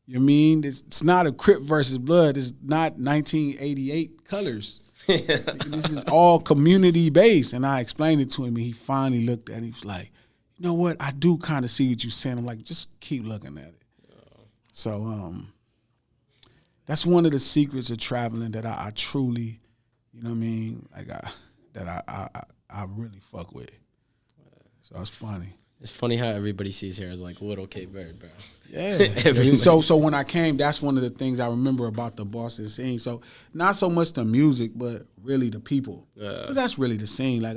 A: You know what I mean? It's not a Crip versus Blood. It's not 1988 colors. This is all community-based. And I explained it to him, and he finally looked at it. He was like, you know what? I do kind of see what you're saying. I'm like, just keep looking at it. So, that's one of the secrets of traveling that I truly, you know what I mean, like I really fuck with. So it's funny.
D: It's funny how everybody sees here as like little Cape Verde, bro.
A: Yeah. So when I came, that's one of the things I remember about the Boston scene. So not so much the music, but really the people. Because that's really the scene. Like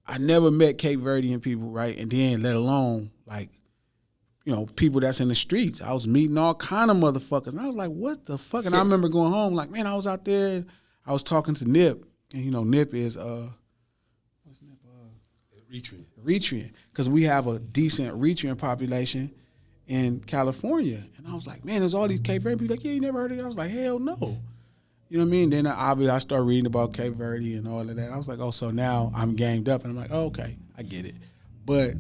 A: I never met Cape Verdean people, right? And then let alone like, you know, people that's in the streets. I was meeting all kind of motherfuckers. And I was like, what the fuck? And I remember going home like, man, I was out there. I was talking to Nip. And, you know, Nip is, what's Nip? Eritrean. Because we have a decent Eritrean population in California. And I was like, man, there's all these Cape Verde people. Like, yeah, you never heard of it? I was like, hell no. You know what I mean? Then obviously I started reading about Cape Verde and all of that. I was like, oh, so now I'm gamed up. And I'm like, oh, okay, I get it. But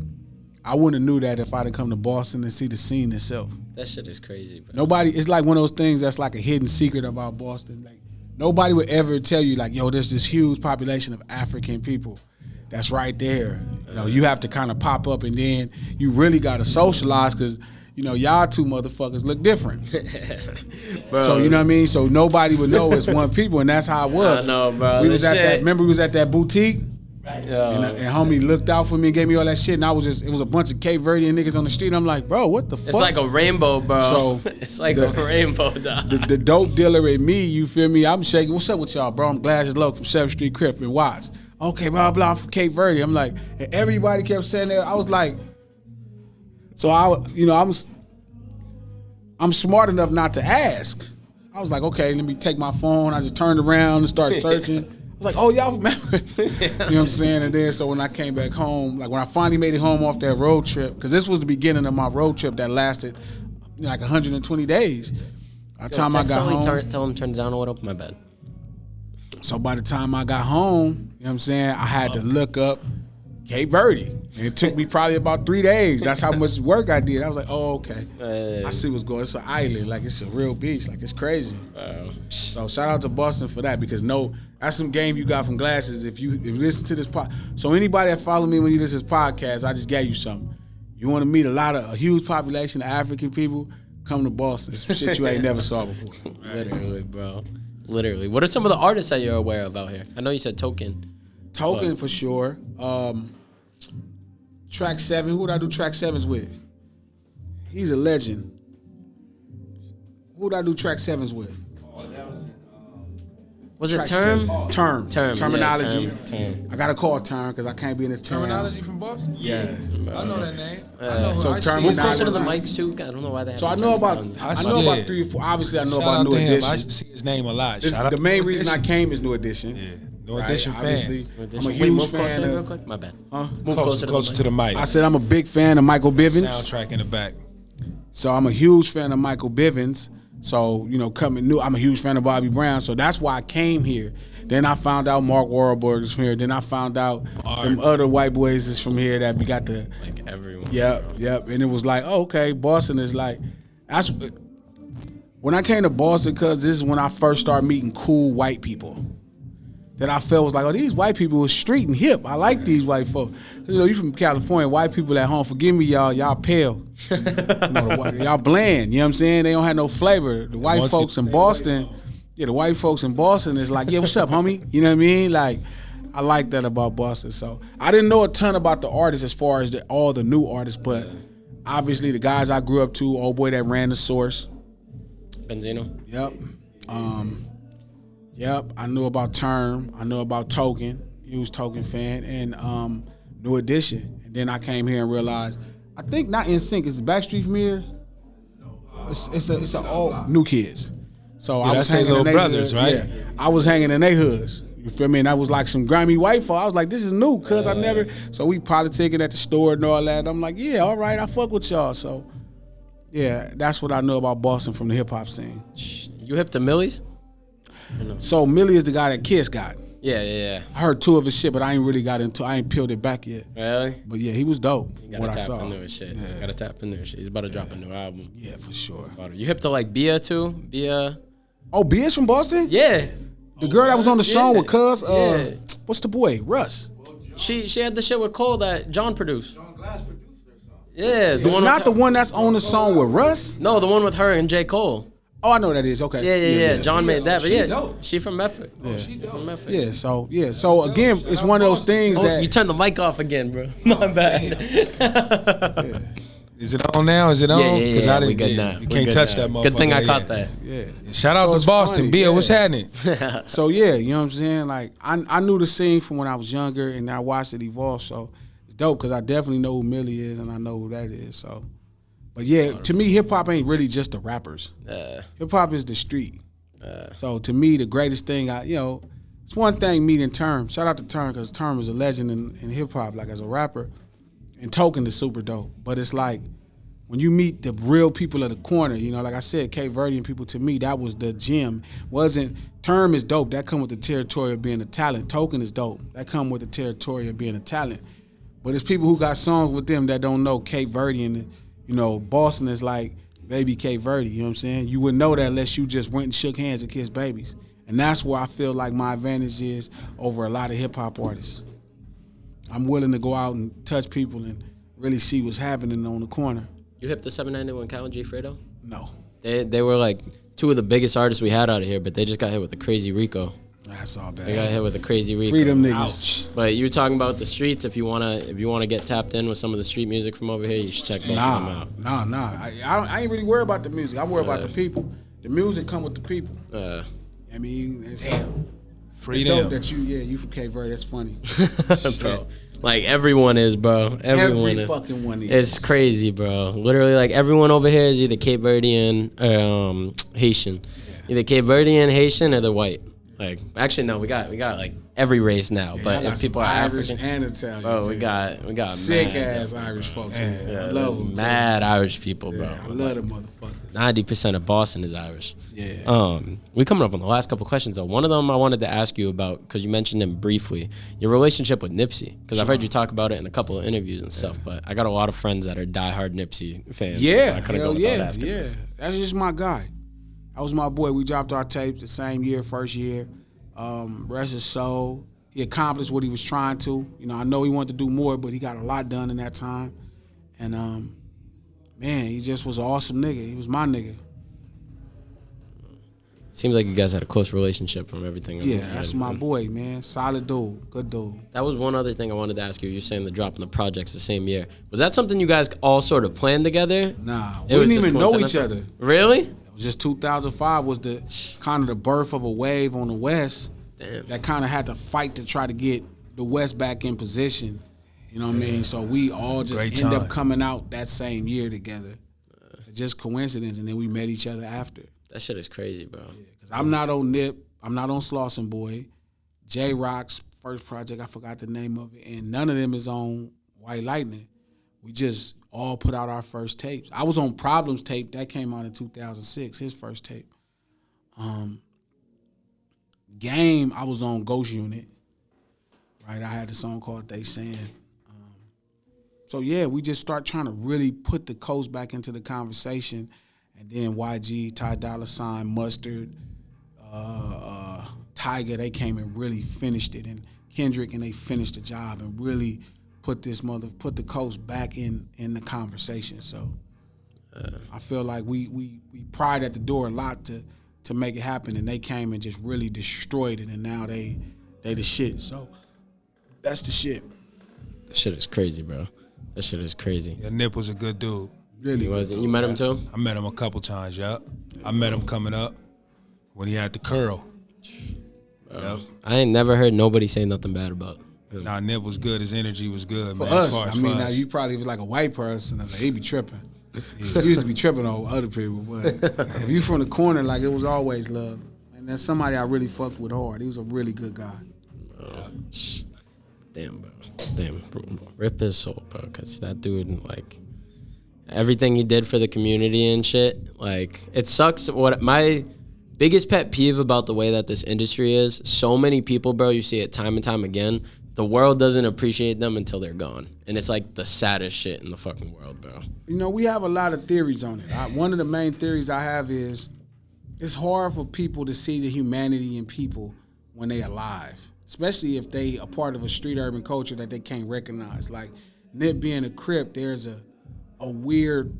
A: I wouldn't have knew that if I didn't come to Boston and see the scene itself.
D: That shit is crazy, bro.
A: Nobody, it's like one of those things that's like a hidden secret about Boston. Like nobody would ever tell you like, yo, there's this huge population of African people that's right there. You know, you have to kind of pop up and then you really got to socialize because, you know, y'all two motherfuckers look different. So, you know what I mean? So nobody would know it's one people, and that's how it was.
D: I know, bro.
A: We was at that, remember we was at that boutique?
D: Right.
A: And homie looked out for me and gave me all that shit, and it was a bunch of Cape Verdean niggas on the street. And I'm like, bro, what the fuck?
D: It's like a rainbow, bro.
A: So
D: it's like a rainbow, dog.
A: The dope dealer in me, you feel me? I'm shaking. What's up with y'all, bro? I'm Glass Loc from 7th Street Crip in Watts. Okay, blah, blah, I'm from Cape Verde. I'm like, and everybody kept saying that. I was like, so I'm smart enough not to ask. I was like, okay, let me take my phone. I just turned around and started searching. I was like, oh, y'all remember? You know what I'm saying? And then so when I came back home, like when I finally made it home off that road trip, because this was the beginning of my road trip that lasted like 120 days. By the time I got home.
D: Tell him to turn it down a little. My bad.
A: So by the time I got home, you know what I'm saying, I had to look up Cape Verde. And it took me probably about 3 days. That's how much work I did. I was like, oh, okay. I see what's going on. It's an island. Like, it's a real beach. Like, it's crazy. So shout out to Boston for that because that's some game you got from Glasses. If you listen to this so anybody that follow me when you listen to this podcast, I just gave you something. You want to meet a huge population of African people, come to Boston. It's some shit you ain't never saw before.
D: Literally, bro. Literally. What are some of the artists that you're aware of out here? I know you said Token.
A: Token for sure. Track 7. Who would I do track 7s with? He's a legend. Who would I do track 7s with?
D: Was it Term?
A: Term. Terminology.
D: Yeah, term.
A: I gotta call Term because I can't be in this town.
B: Terminology from Boston?
A: Yeah.
B: I know that name.
A: So
D: Move closer to the mics too. I don't know why they have.
A: So I know about 3 or 4. Obviously, I know about New Edition.
B: I used to see his name a lot.
A: The main reason I came is New Edition.
B: Yeah. New Edition fan.
A: Obviously, I'm a huge fan of.
D: Real quick? My bad.
B: Move closer to the mic.
A: I said I'm a big fan of Michael Bivins.
B: Soundtrack in the back.
A: So I'm a huge fan of Michael Bivins. So, you know, I'm a huge fan of Bobby Brown. So that's why I came here. Then I found out Mark Wahlberg is from here. Then I found out them other white boys is from here that we got the.
D: Like everyone.
A: Yep. And it was like, oh, okay, Boston is like, that's. When I came to Boston, because this is when I first started meeting cool white people. That I felt was like, oh, these white people are street and hip. I like these white folks. You know, you from California, white people at home, forgive me, y'all pale. You know, y'all bland, you know what I'm saying? They don't have no flavor. The white folks in Boston, is like, yeah, what's up, homie? You know what I mean? Like, I like that about Boston. So I didn't know a ton about the artists as far as all the new artists, but obviously the guys I grew up to, old boy that ran the Source.
D: Benzino.
A: Yep, I knew about Term. I knew about Token. Huge Token fan. And New Edition. And then I came here and realized, I think not NSYNC. Is Backstreet from here? It's all New Kids. So I was hanging in their brothers, right? Yeah, I was hanging in their hoods. You feel me? And that was like some grimy white folk. I was like, this is new, cuz I never. So we politicking at the store and all that. I'm like, yeah, all right, I fuck with y'all. So yeah, that's what I know about Boston from the hip hop scene.
D: You hip to Millie's?
A: So Millie is the guy that Kiss got.
D: Yeah.
A: I heard 2 of his shit, but I ain't peeled it back yet.
D: Really?
A: But yeah, he was dope.
D: You gotta tap into his shit. Yeah. Gotta tap into his shit. He's about to drop a new album.
A: Yeah, for sure.
D: You hip to like Bia too? Bia.
A: Oh, Bia's from Boston?
D: Yeah.
A: The girl that was on the song with Cuz, what's the boy? Russ.
D: She had the shit with Cole that Jon produced.
E: Jon Glass produced their song.
D: Yeah.
A: The one that's on the song with Russ?
D: No, the one with her and J. Cole.
A: Oh, I know what that is. Okay.
D: Yeah. John made that, but
B: She
D: yeah,
B: dope.
D: she from Medford.
B: Oh, she dope.
D: From Medford.
A: Yeah. So again, it's one of those things
D: Oh,
A: that
D: you turned the mic off again, bro. My bad.
B: Is it on now? Is it on?
D: Yeah.
B: I
D: We good now.
B: You can't touch that motherfucker.
D: Good thing I caught that.
A: Yeah.
B: Shout
A: So
B: out
A: it's
B: to Boston.
A: funny,
B: Bill,
A: yeah.
B: what's happening?
A: So yeah, you know what I'm saying? Like I knew the scene from when I was younger, and I watched it evolve. So it's dope because I definitely know who Millie is, and I know who that is. So, but yeah, to me, hip hop ain't really just the rappers. Hip hop is the street. So to me, the greatest thing it's one thing meeting Term. Shout out to Term because Term is a legend in hip hop, like as a rapper, and Token is super dope. But it's like when you meet the real people of the corner, like I said, Cape Verdean people, to me, that was the gem. Term is dope. That come with the territory of being a talent. Token is dope. That come with the territory of being a talent. But it's people who got songs with them that don't know Cape Verdean. Boston is like baby Cape Verde, you know what I'm saying? You wouldn't know that unless you just went and shook hands and kissed babies. And that's where I feel like my advantage is over a lot of hip-hop artists. I'm willing to go out and touch people and really see what's happening on the corner.
D: You hip the 791 Cal and G Fredo?
A: No.
D: They were like two of the biggest artists we had out of here, but they just got hit with a crazy Rico.
A: That's all bad.
D: They got hit with a crazy Rico.
A: Freedom niggas.
D: But you were talking about the streets. If you wanna get tapped in with some of the street music from over here, you should check both of them out.
A: Nah. I ain't really worried about the music. I worry about the people. The music come with the people. I mean, it's dope that you from Cape Verde. That's funny.
D: Bro. Like everyone is, bro.
A: Every fucking one is.
D: It's crazy, bro. Literally, like everyone over here is either Cape Verdean or Haitian. Either Cape Verdean, Haitian, or they're white. Like, actually, no, we got like every race now. But if people are
A: Irish
D: African
A: and Italian,
D: bro, we got
A: sick ass Irish folks. I love them.
D: Mad Irish people, bro.
A: I love them motherfuckers.
D: 90% of Boston is Irish.
A: Yeah.
D: We coming up on the last couple questions though. One of them I wanted to ask you about because you mentioned him briefly. Your relationship with Nipsey, because I've heard you talk about it in a couple of interviews and stuff. But I got a lot of friends that are diehard Nipsey fans.
A: Yeah,
D: so I couldn't go without asking this.
A: That's just my guy. That was my boy. We dropped our tapes the same year, first year. Rest his soul. He accomplished what he was trying to. I know he wanted to do more, but he got a lot done in that time. And man, he just was an awesome nigga. He was my nigga.
D: Seems like you guys had a close relationship from everything.
A: That's my boy, man. Solid dude. Good dude.
D: That was one other thing I wanted to ask you. You're saying the dropping the projects the same year. Was that something you guys all sort of planned together?
A: Nah. We didn't even know each other.
D: Really?
A: It was just 2005 was the kind of the birth of a wave on the West.
D: Damn.
A: That kind of had to fight to try to get the West back in position. You know what I mean? So we all just end up coming out that same year together. Just coincidence, and then we met each other after.
D: That shit is crazy, bro.
A: Because I'm not on Nip. I'm not on Slauson Boy. J-Rock's first project, I forgot the name of it. And none of them is on White Lightning. We just all put out our first tapes. I was on Problems tape. That came out in 2006, his first tape. Game, I was on Ghost Unit. Right, I had the song called They Saying. So yeah, we just start trying to really put the coast back into the conversation. And then YG, Ty Dolla $ign, Mustard, Tiger, they came and really finished it. And Kendrick, and they finished the job and really put the coast back in the conversation. So I feel like we pried at the door a lot to make it happen, and they came and just really destroyed it, and now they the shit. So that's the shit.
D: That shit is crazy, bro. That shit is crazy.
B: Yeah, Nip was a good dude.
A: Really
D: was it? You met him too?
B: I met him a couple times, yup. I met him coming up when he had the curl. Yep.
D: I ain't never heard nobody say nothing bad about him.
B: Nah, Nip was good. His energy was good,
A: For
B: man.
A: us, I mean, now you probably was like a white person. I was like, he be tripping. He used to be tripping on other people, but if you from the corner, like, it was always love. And that's somebody I really fucked with hard. He was a really good guy.
D: Damn, bro. Damn, bro. Rip his soul, bro, because that dude, like, everything he did for the community and shit, like, it sucks. What my biggest pet peeve about the way that this industry is, so many people, bro, you see it time and time again, the world doesn't appreciate them until they're gone. And it's like the saddest shit in the fucking world, bro.
A: We have a lot of theories on it. One of the main theories I have is it's hard for people to see the humanity in people when they alive, especially if they a part of a street urban culture that they can't recognize. Like Nip being a Crip, there's a weird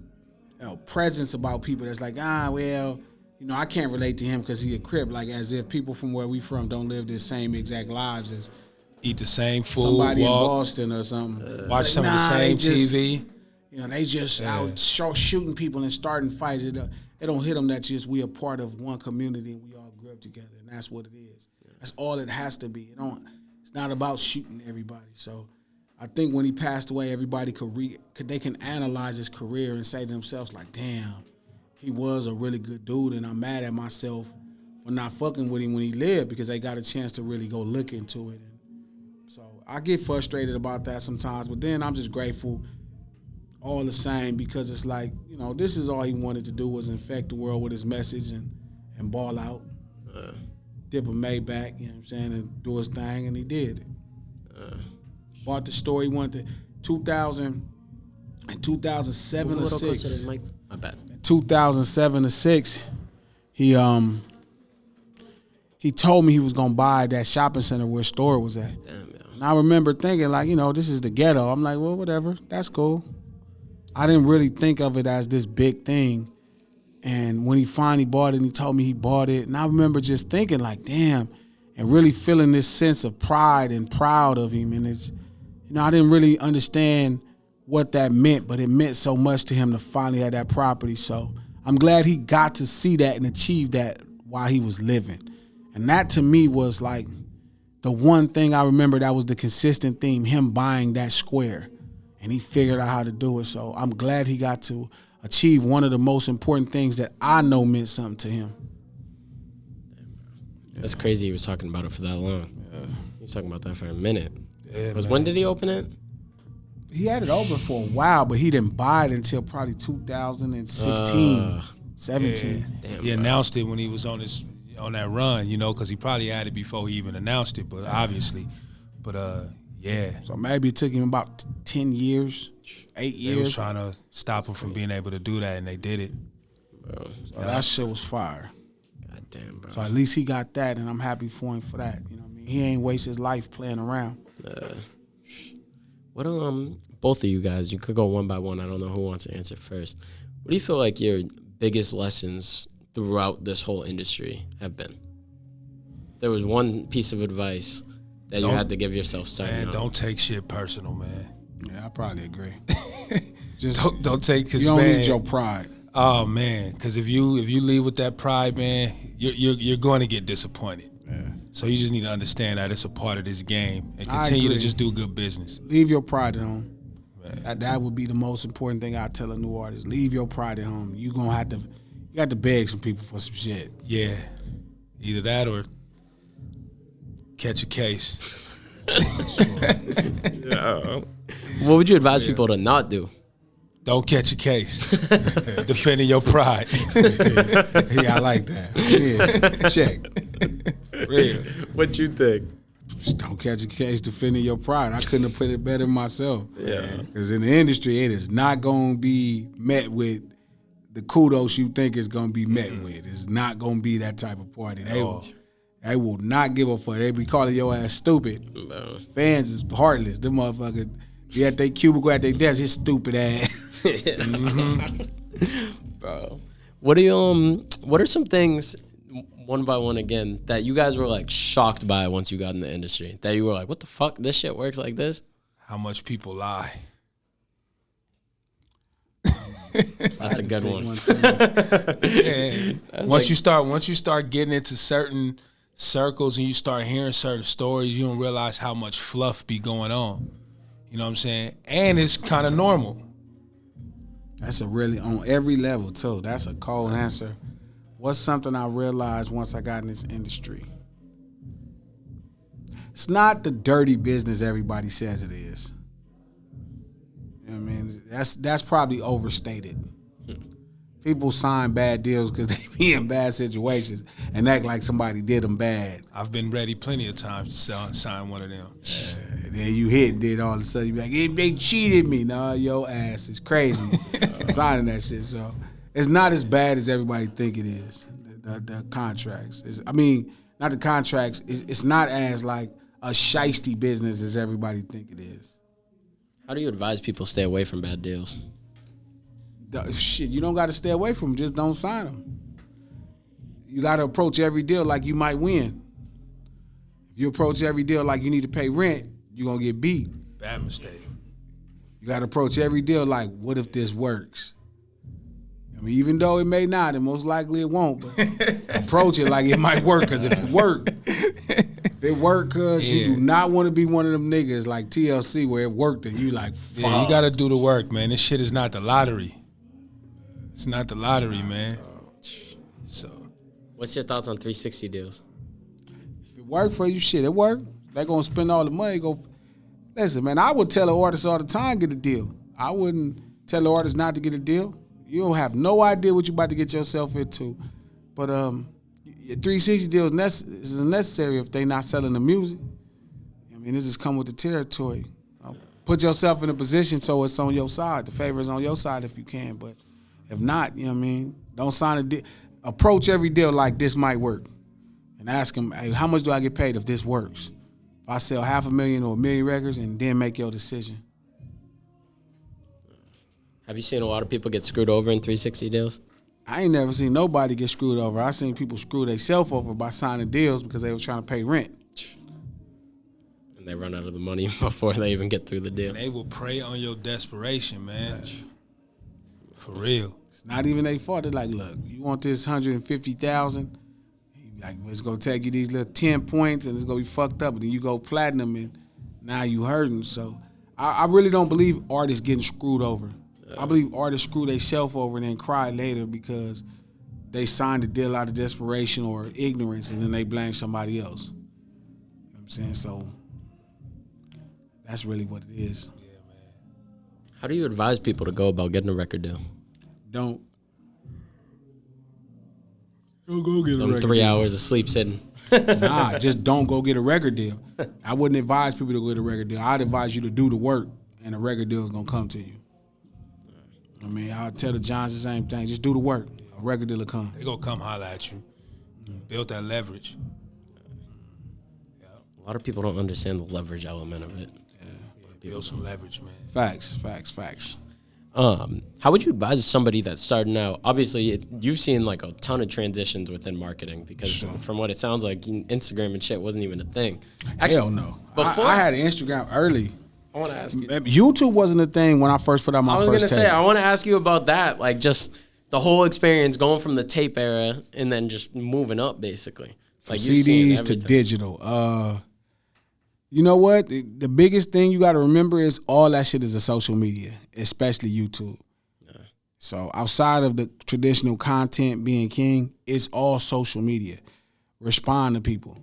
A: presence about people that's like, well, you know, I can't relate to him because he a Crip, like as if people from where we from don't live the same exact lives as
B: Eat the same food,
A: somebody in
B: walk,
A: Boston or something.
B: watch some of the same TV.
A: You know, they just out shooting people and starting fights. It don't hit them that just we are part of one community and we all grew up together, and that's what it is. That's all it has to be. It's not about shooting everybody. So I think when he passed away, everybody they can analyze his career and say to themselves like, damn, he was a really good dude, and I'm mad at myself for not fucking with him when he lived because they got a chance to really go look into it. So I get frustrated about that sometimes, but then I'm just grateful all the same because it's like, you know, this is all he wanted to do was infect the world with his message and ball out, dip a Maybach, you know what I'm saying, and do his thing, and he did it. Bought the store he wanted to, 2007 or 6.
D: My bad.
A: 2007 or 6, he told me he was gonna buy that shopping center where his store was at.
D: Damn, yeah.
A: And I remember thinking like, you know, this is the ghetto. I'm like, well, whatever, that's cool. I didn't really think of it as this big thing. And when he finally bought it and he told me he bought it, and I remember just thinking like, damn, and really feeling this sense of pride and proud of him. And it's, you know, I didn't really understand what that meant, but it meant so much to him to finally have that property. So I'm glad he got to see that and achieve that while he was living. And that to me was like the one thing I remember that was the consistent theme, him buying that square. And he figured out how to do it. So I'm glad he got to achieve one of the most important things that I know meant something to him.
D: That's crazy he was talking about it for that long. Yeah. He was talking about that for a minute.
B: Yeah,
D: Because when did he open it?
A: He had it open for a while, but he didn't buy it until probably 2016, 17.
B: Yeah.
D: Damn,
B: He announced it when he was on that run, you know, because he probably had it before he even announced it, but obviously. But, yeah.
A: So maybe it took him about 10 years, 8 years.
B: They was trying to stop him from being able to do that, and they did it.
D: Bro.
A: So that shit was fire.
D: God damn, bro.
A: So at least he got that, and I'm happy for him for that. You know what I mean? He ain't waste his life playing around.
D: What both of you guys, you could go one by one. I don't know who wants to answer first. What do you feel like your biggest lessons throughout this whole industry have been? There was one piece of advice that you had to give yourself starting
B: Man,
D: out.
B: don't take shit personal, man.
A: Yeah, I probably agree. Just
B: Don't take, because
A: you don't
B: man,
A: need your pride.
B: Oh man, because if you leave with that pride, man, you're going to get disappointed.
A: Yeah.
B: So you just need to understand that it's a part of this game and continue to just do good business.
A: Leave your pride at home. That would be the most important thing I tell a new artist. Leave your pride at home. You got to beg some people for some shit.
B: Yeah, either that or catch a case.
D: What would you advise people to not do?
B: Don't catch a case. Defending your pride.
A: Yeah, I like that. Yeah, check.
B: Real.
D: What you think?
A: Just don't catch a case defending your pride. I couldn't have put it better myself.
D: Yeah.
A: Because in the industry, it is not going to be met with the kudos you think it's going to be met with. It's not going to be that type of party. They will not give a fuck. They be calling your ass stupid.
D: Bro.
A: Fans is heartless. Them motherfuckers be at their cubicle at their desk, his stupid ass.
D: Bro. What are some things, one by one again, that you guys were like shocked by once you got in the industry? That you were like, what the fuck? This shit works like this?
B: How much people lie.
D: That's a good one.
B: Once you start getting into certain circles and you start hearing certain stories, you don't realize how much fluff be going on. You know what I'm saying? And it's kind of normal.
A: That's a really, on every level too. That's a cold answer. What's something I realized once I got in this industry? It's not the dirty business everybody says it is. You know what I mean? That's probably overstated. People sign bad deals because they be in bad situations and act like somebody did them bad.
B: I've been ready plenty of times to sign one of them.
A: And then you did all of a sudden you be like, hey, they cheated me. Nah, your ass is crazy signing that shit. So it's not as bad as everybody think it is. The contracts. Not the contracts. It's not as like a shiesty business as everybody think it is.
D: How do you advise people stay away from bad deals?
A: Shit, you don't got to stay away from them. Just don't sign them. you got to approach every deal like you might win. If you approach every deal like you need to pay rent, you're going to get beat.
B: Bad mistake.
A: You got to approach every deal like, what if this works? I mean, even though it may not, and most likely it won't, but approach it like it might work, because if it work, because you do not want to be one of them niggas like TLC where it worked and you like, fuck.
B: Yeah, you got to do the work, man. This shit is not the lottery. It's not the lottery, man. So,
D: what's your thoughts on 360 deals?
A: If it worked for you, shit, it worked. They're going to spend all the money. Listen, man, I would tell an artist all the time, get a deal. I wouldn't tell the artist not to get a deal. You don't have no idea what you're about to get yourself into. But 360 deals is necessary if they not selling the music. I mean, it just come with the territory. Put yourself in a position so it's on your side. The favor is on your side if you can. But if not, you know what I mean, don't sign a deal. Approach every deal like this might work. And ask them, hey, how much do I get paid if this works? If I sell 500,000 or 1 million records, and then make your decision.
D: Have you seen a lot of people get screwed over in 360 deals?
A: I ain't never seen nobody get screwed over. I seen people screw themselves over by signing deals because they were trying to pay rent.
D: And they run out of the money before they even get through the deal.
B: And they will prey on your desperation, man. For real.
A: It's not even their fault. They're like, look, you want this 150,000? Like, it's gonna take you these little 10 points and it's gonna be fucked up. And then you go platinum and now you hurting. So I really don't believe artists getting screwed over. I believe artists screw themselves over and then cry later because they signed a deal out of desperation or ignorance, and then they blame somebody else. You know what I'm saying? So that's really what it is.
B: Yeah, man.
D: How do you advise people to go about getting a record deal?
A: Don't go get a record
D: 3
A: deal.
D: hours of sleep sitting.
A: Nah, just don't go get a record deal. I wouldn't advise people to go get a record deal. I'd advise you to do the work, and a record deal is gonna come to you. I mean, I'll tell the Giantz the same thing. Just do the work. A record deal will come.
B: They gonna come holler at you. Build that leverage.
D: A lot of people don't understand the leverage element of it.
B: Yeah, build some leverage, man.
A: Facts.
D: How would you advise somebody that's starting out? Obviously, you've seen like a ton of transitions within marketing because from what it sounds like, Instagram and shit wasn't even a thing. Actually,
A: Hell no.
D: Before
A: I had an Instagram early.
D: I want to ask you.
A: YouTube wasn't a thing when I first put out my first tape.
D: I was going to say, I want to ask you about that. Like just the whole experience going from the tape era and then just moving up basically.
A: From CDs to digital. You know what? The biggest thing you got to remember is all that shit is a social media, especially YouTube. Yeah. So outside of the traditional content being king, it's all social media. Respond to people.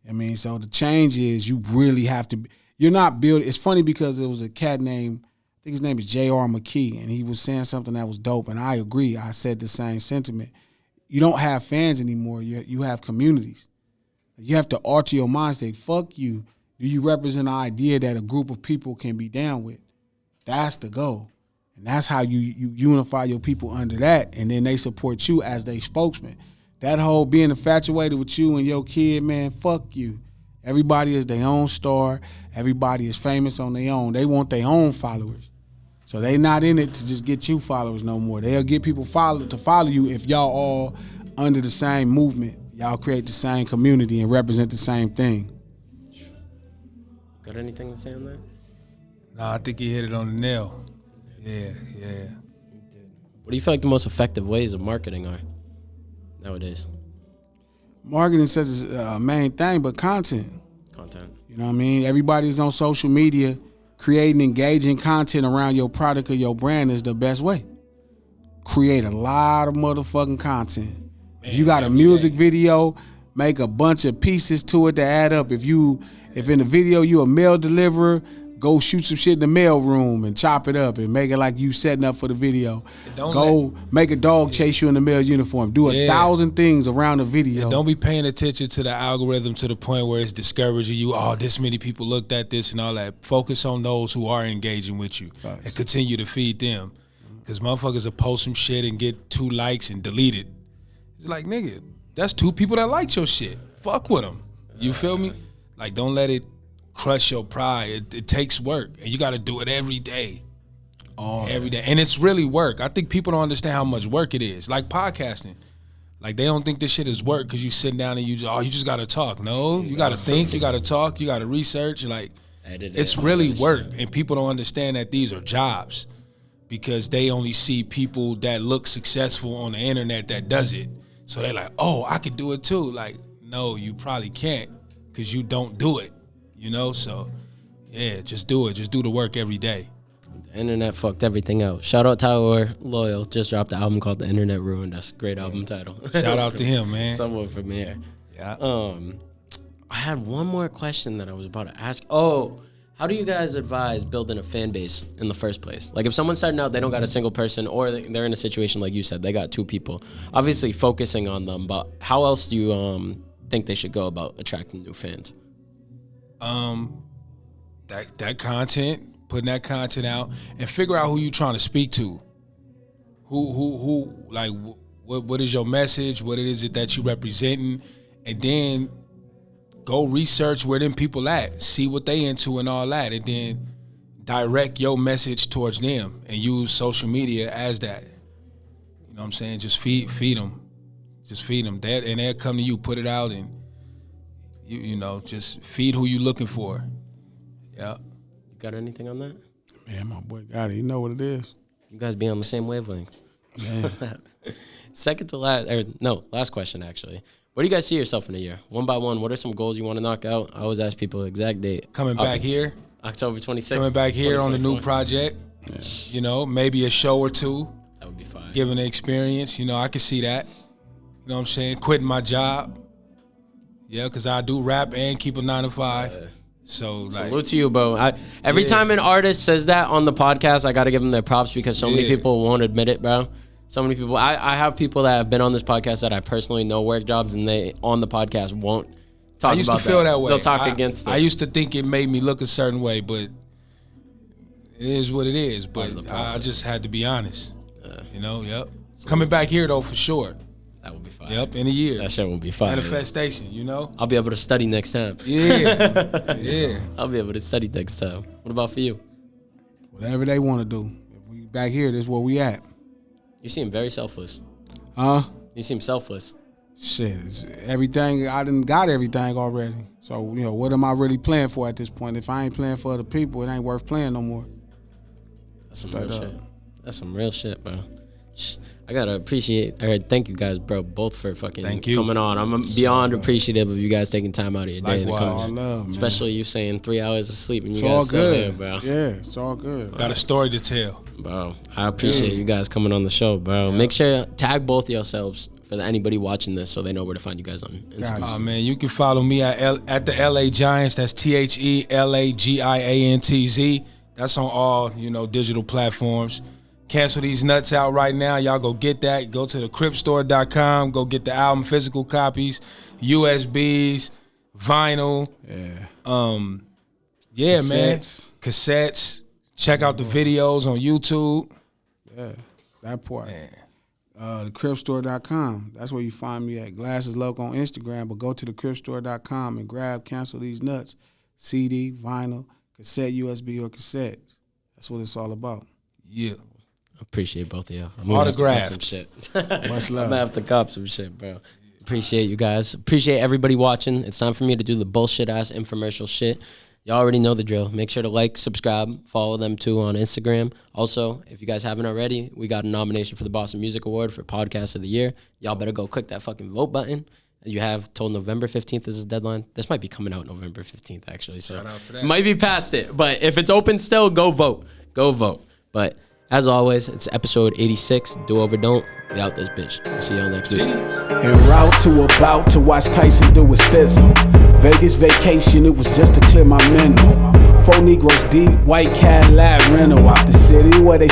A: I mean, so the change is you really have to you're not building. It's funny because there was a cat named, I think his name is J.R. McKee, and he was saying something that was dope, and I agree. I said the same sentiment. You don't have fans anymore. You have communities. You have to alter your mind, say, fuck you. Do you represent an idea that a group of people can be down with? That's the goal. And that's how you unify your people under that, and then they support you as their spokesman. That whole being infatuated with you and your kid, man, fuck you. Everybody is their own star. Everybody is famous on their own. They want their own followers. So they not in it to just get you followers no more. They'll get people to follow you if y'all all under the same movement. Y'all create the same community and represent the same thing.
D: Got anything to say on that?
B: Nah, I think he hit it on the nail. Yeah.
D: What do you feel like the most effective ways of marketing are nowadays?
A: Marketing says it's a main thing, but content. You know what I mean? Everybody's on social media. Creating engaging content around your product or your brand is the best way. Create a lot of motherfucking content. Man, if you got a music video, make a bunch of pieces to it to add up. If in the video you a mail deliverer, go shoot some shit in the mail room and chop it up and make it like you setting up for the video. Make a dog chase you in the mail uniform. Do 1,000 things around the video.
B: And don't be paying attention to the algorithm to the point where it's discouraging you. Oh, this many people looked at this and all that. Focus on those who are engaging with you and continue to feed them. Because motherfuckers will post some shit and get 2 likes and delete it. It's like, nigga, that's 2 people that liked your shit. Fuck with them. You feel me? Like, don't let it crush your pride. It takes work, and you got to do it every day. Every day. And it's really work. I think people don't understand how much work it is. Like podcasting. Like, they don't think this shit is work because you sitting down and you just got to talk. No, you got to think, you got to talk, you got to research. Like, it's really work. And people don't understand that these are jobs because they only see people that look successful on the internet that does it. So they're like, oh, I could do it too. Like, no, you probably can't because you don't do it, you know? So, yeah, just do it. Just do the work every day.
D: The internet fucked everything out. Shout out Tyler Loyal. Just dropped an album called The Internet Ruined Us. Great album title.
B: Shout out to him, man.
D: Someone from here.
B: Yeah.
D: I had one more question that I was about to ask. Oh, how do you guys advise building a fan base in the first place? Like, if someone's starting out, they don't got a single person, or they're in a situation like you said, they got 2 people. Obviously focusing on them, but how else do you think they should go about attracting new fans?
B: That content, putting that content out, and figure out who you trying to speak to. Who like, what is your message? What is it that you representing? And then go research where them people at, see what they into and all that, and then direct your message towards them and use social media as that. You know what I'm saying? Just feed them. Just feed them. And they'll come to you, put it out, and you know, just feed who you looking for. Yeah.
D: You got anything on that?
A: Man, my boy got it. You know what it is.
D: You guys be on the same wavelength.
A: Yeah.
D: Second to last, or no, last question actually. Where do you guys see yourself in a year? One by one, what are some goals you want to knock out? I always ask people exact date.
B: Coming back here.
D: October 26th.
B: Coming back here on the new project. Yeah. You know, maybe a show or 2.
D: That would be fine.
B: Giving the experience. You know, I can see that. You know what I'm saying? Quitting my job. Yeah, because I do rap and keep a 9 to 5. So, like,
D: salute to you, bro. Every time an artist says that on the podcast, I got to give them their props because so many people won't admit it, bro. So many people. I have people that have been on this podcast that I personally know work jobs, and they on the podcast won't talk about that.
B: I used to feel that way.
D: They'll talk against it.
B: I used to think it made me look a certain way, but it is what it is. But I just had to be honest. You know, yep. Coming back here, though, for sure.
D: That will be fine.
B: Yep, in a year.
D: That shit will be fine.
B: Manifestation, you know?
D: I'll be able to study next time.
B: Yeah, yeah.
D: I'll be able to study next time. What about for you?
A: Whatever they want to do. If we back here, this is where we at.
D: You seem very selfless.
A: Huh?
D: You seem selfless.
A: Shit, it's everything. I done got everything already. So, you know, what am I really playing for at this point? If I ain't playing for other people, it ain't worth playing no more.
D: That's some real shit. That's some real shit, bro. I gotta appreciate, or thank you guys, bro, both for fucking coming on. I'm beyond appreciative of you guys taking time out of your day to come.
A: All love, man.
D: Especially you saying 3 hours of sleep and you
A: it's
D: guys
A: all
D: still
A: good.
D: here, bro.
A: Yeah, it's all good.
B: Got a story to tell.
D: Bro, I appreciate you guys coming on the show, bro. Yeah. Make sure tag both yourselves for anybody watching this so they know where to find you guys on Instagram.
B: Oh, man, you can follow me at the LA Giantz. That's TheLaGiantz. That's on all, you know, digital platforms. Cancel These Nuts out right now. Y'all go get that. Go to thecripstore.com. Go get the album, physical copies, USBs, vinyl. Yeah. Cassettes. Man. Cassettes. Check out the videos on YouTube.
A: Yeah, that part. Thecripstore.com. That's where you find me at. Glass is local on Instagram, but go to thecripstore.com and grab Cancel These Nuts. CD, vinyl, cassette, USB, or cassette. That's what it's all about.
B: Yeah.
D: Appreciate both of y'all.
B: Autograph.
D: Some shit.
A: Much love.
D: I'm gonna have to cop some shit, bro. Appreciate you guys. Appreciate everybody watching. It's time for me to do the bullshit ass infomercial shit. Y'all already know the drill. Make sure to like, subscribe, follow them too on Instagram. Also, if you guys haven't already, we got a nomination for the Boston Music Award for Podcast of the Year. Y'all better go click that fucking vote button. You have till November 15th is the deadline. This might be coming out November 15th, actually. So
B: shout out to that.
D: Might be past it. But if it's open still, go vote. Go vote. But as always, it's episode 86. Do over, don't. We out this bitch. We'll see y'all next week.
C: En route to about to watch Tyson do his thizzle. Vegas vacation, it was just to clear my mental. 4 Negroes deep, white Cadillac rental out the city where they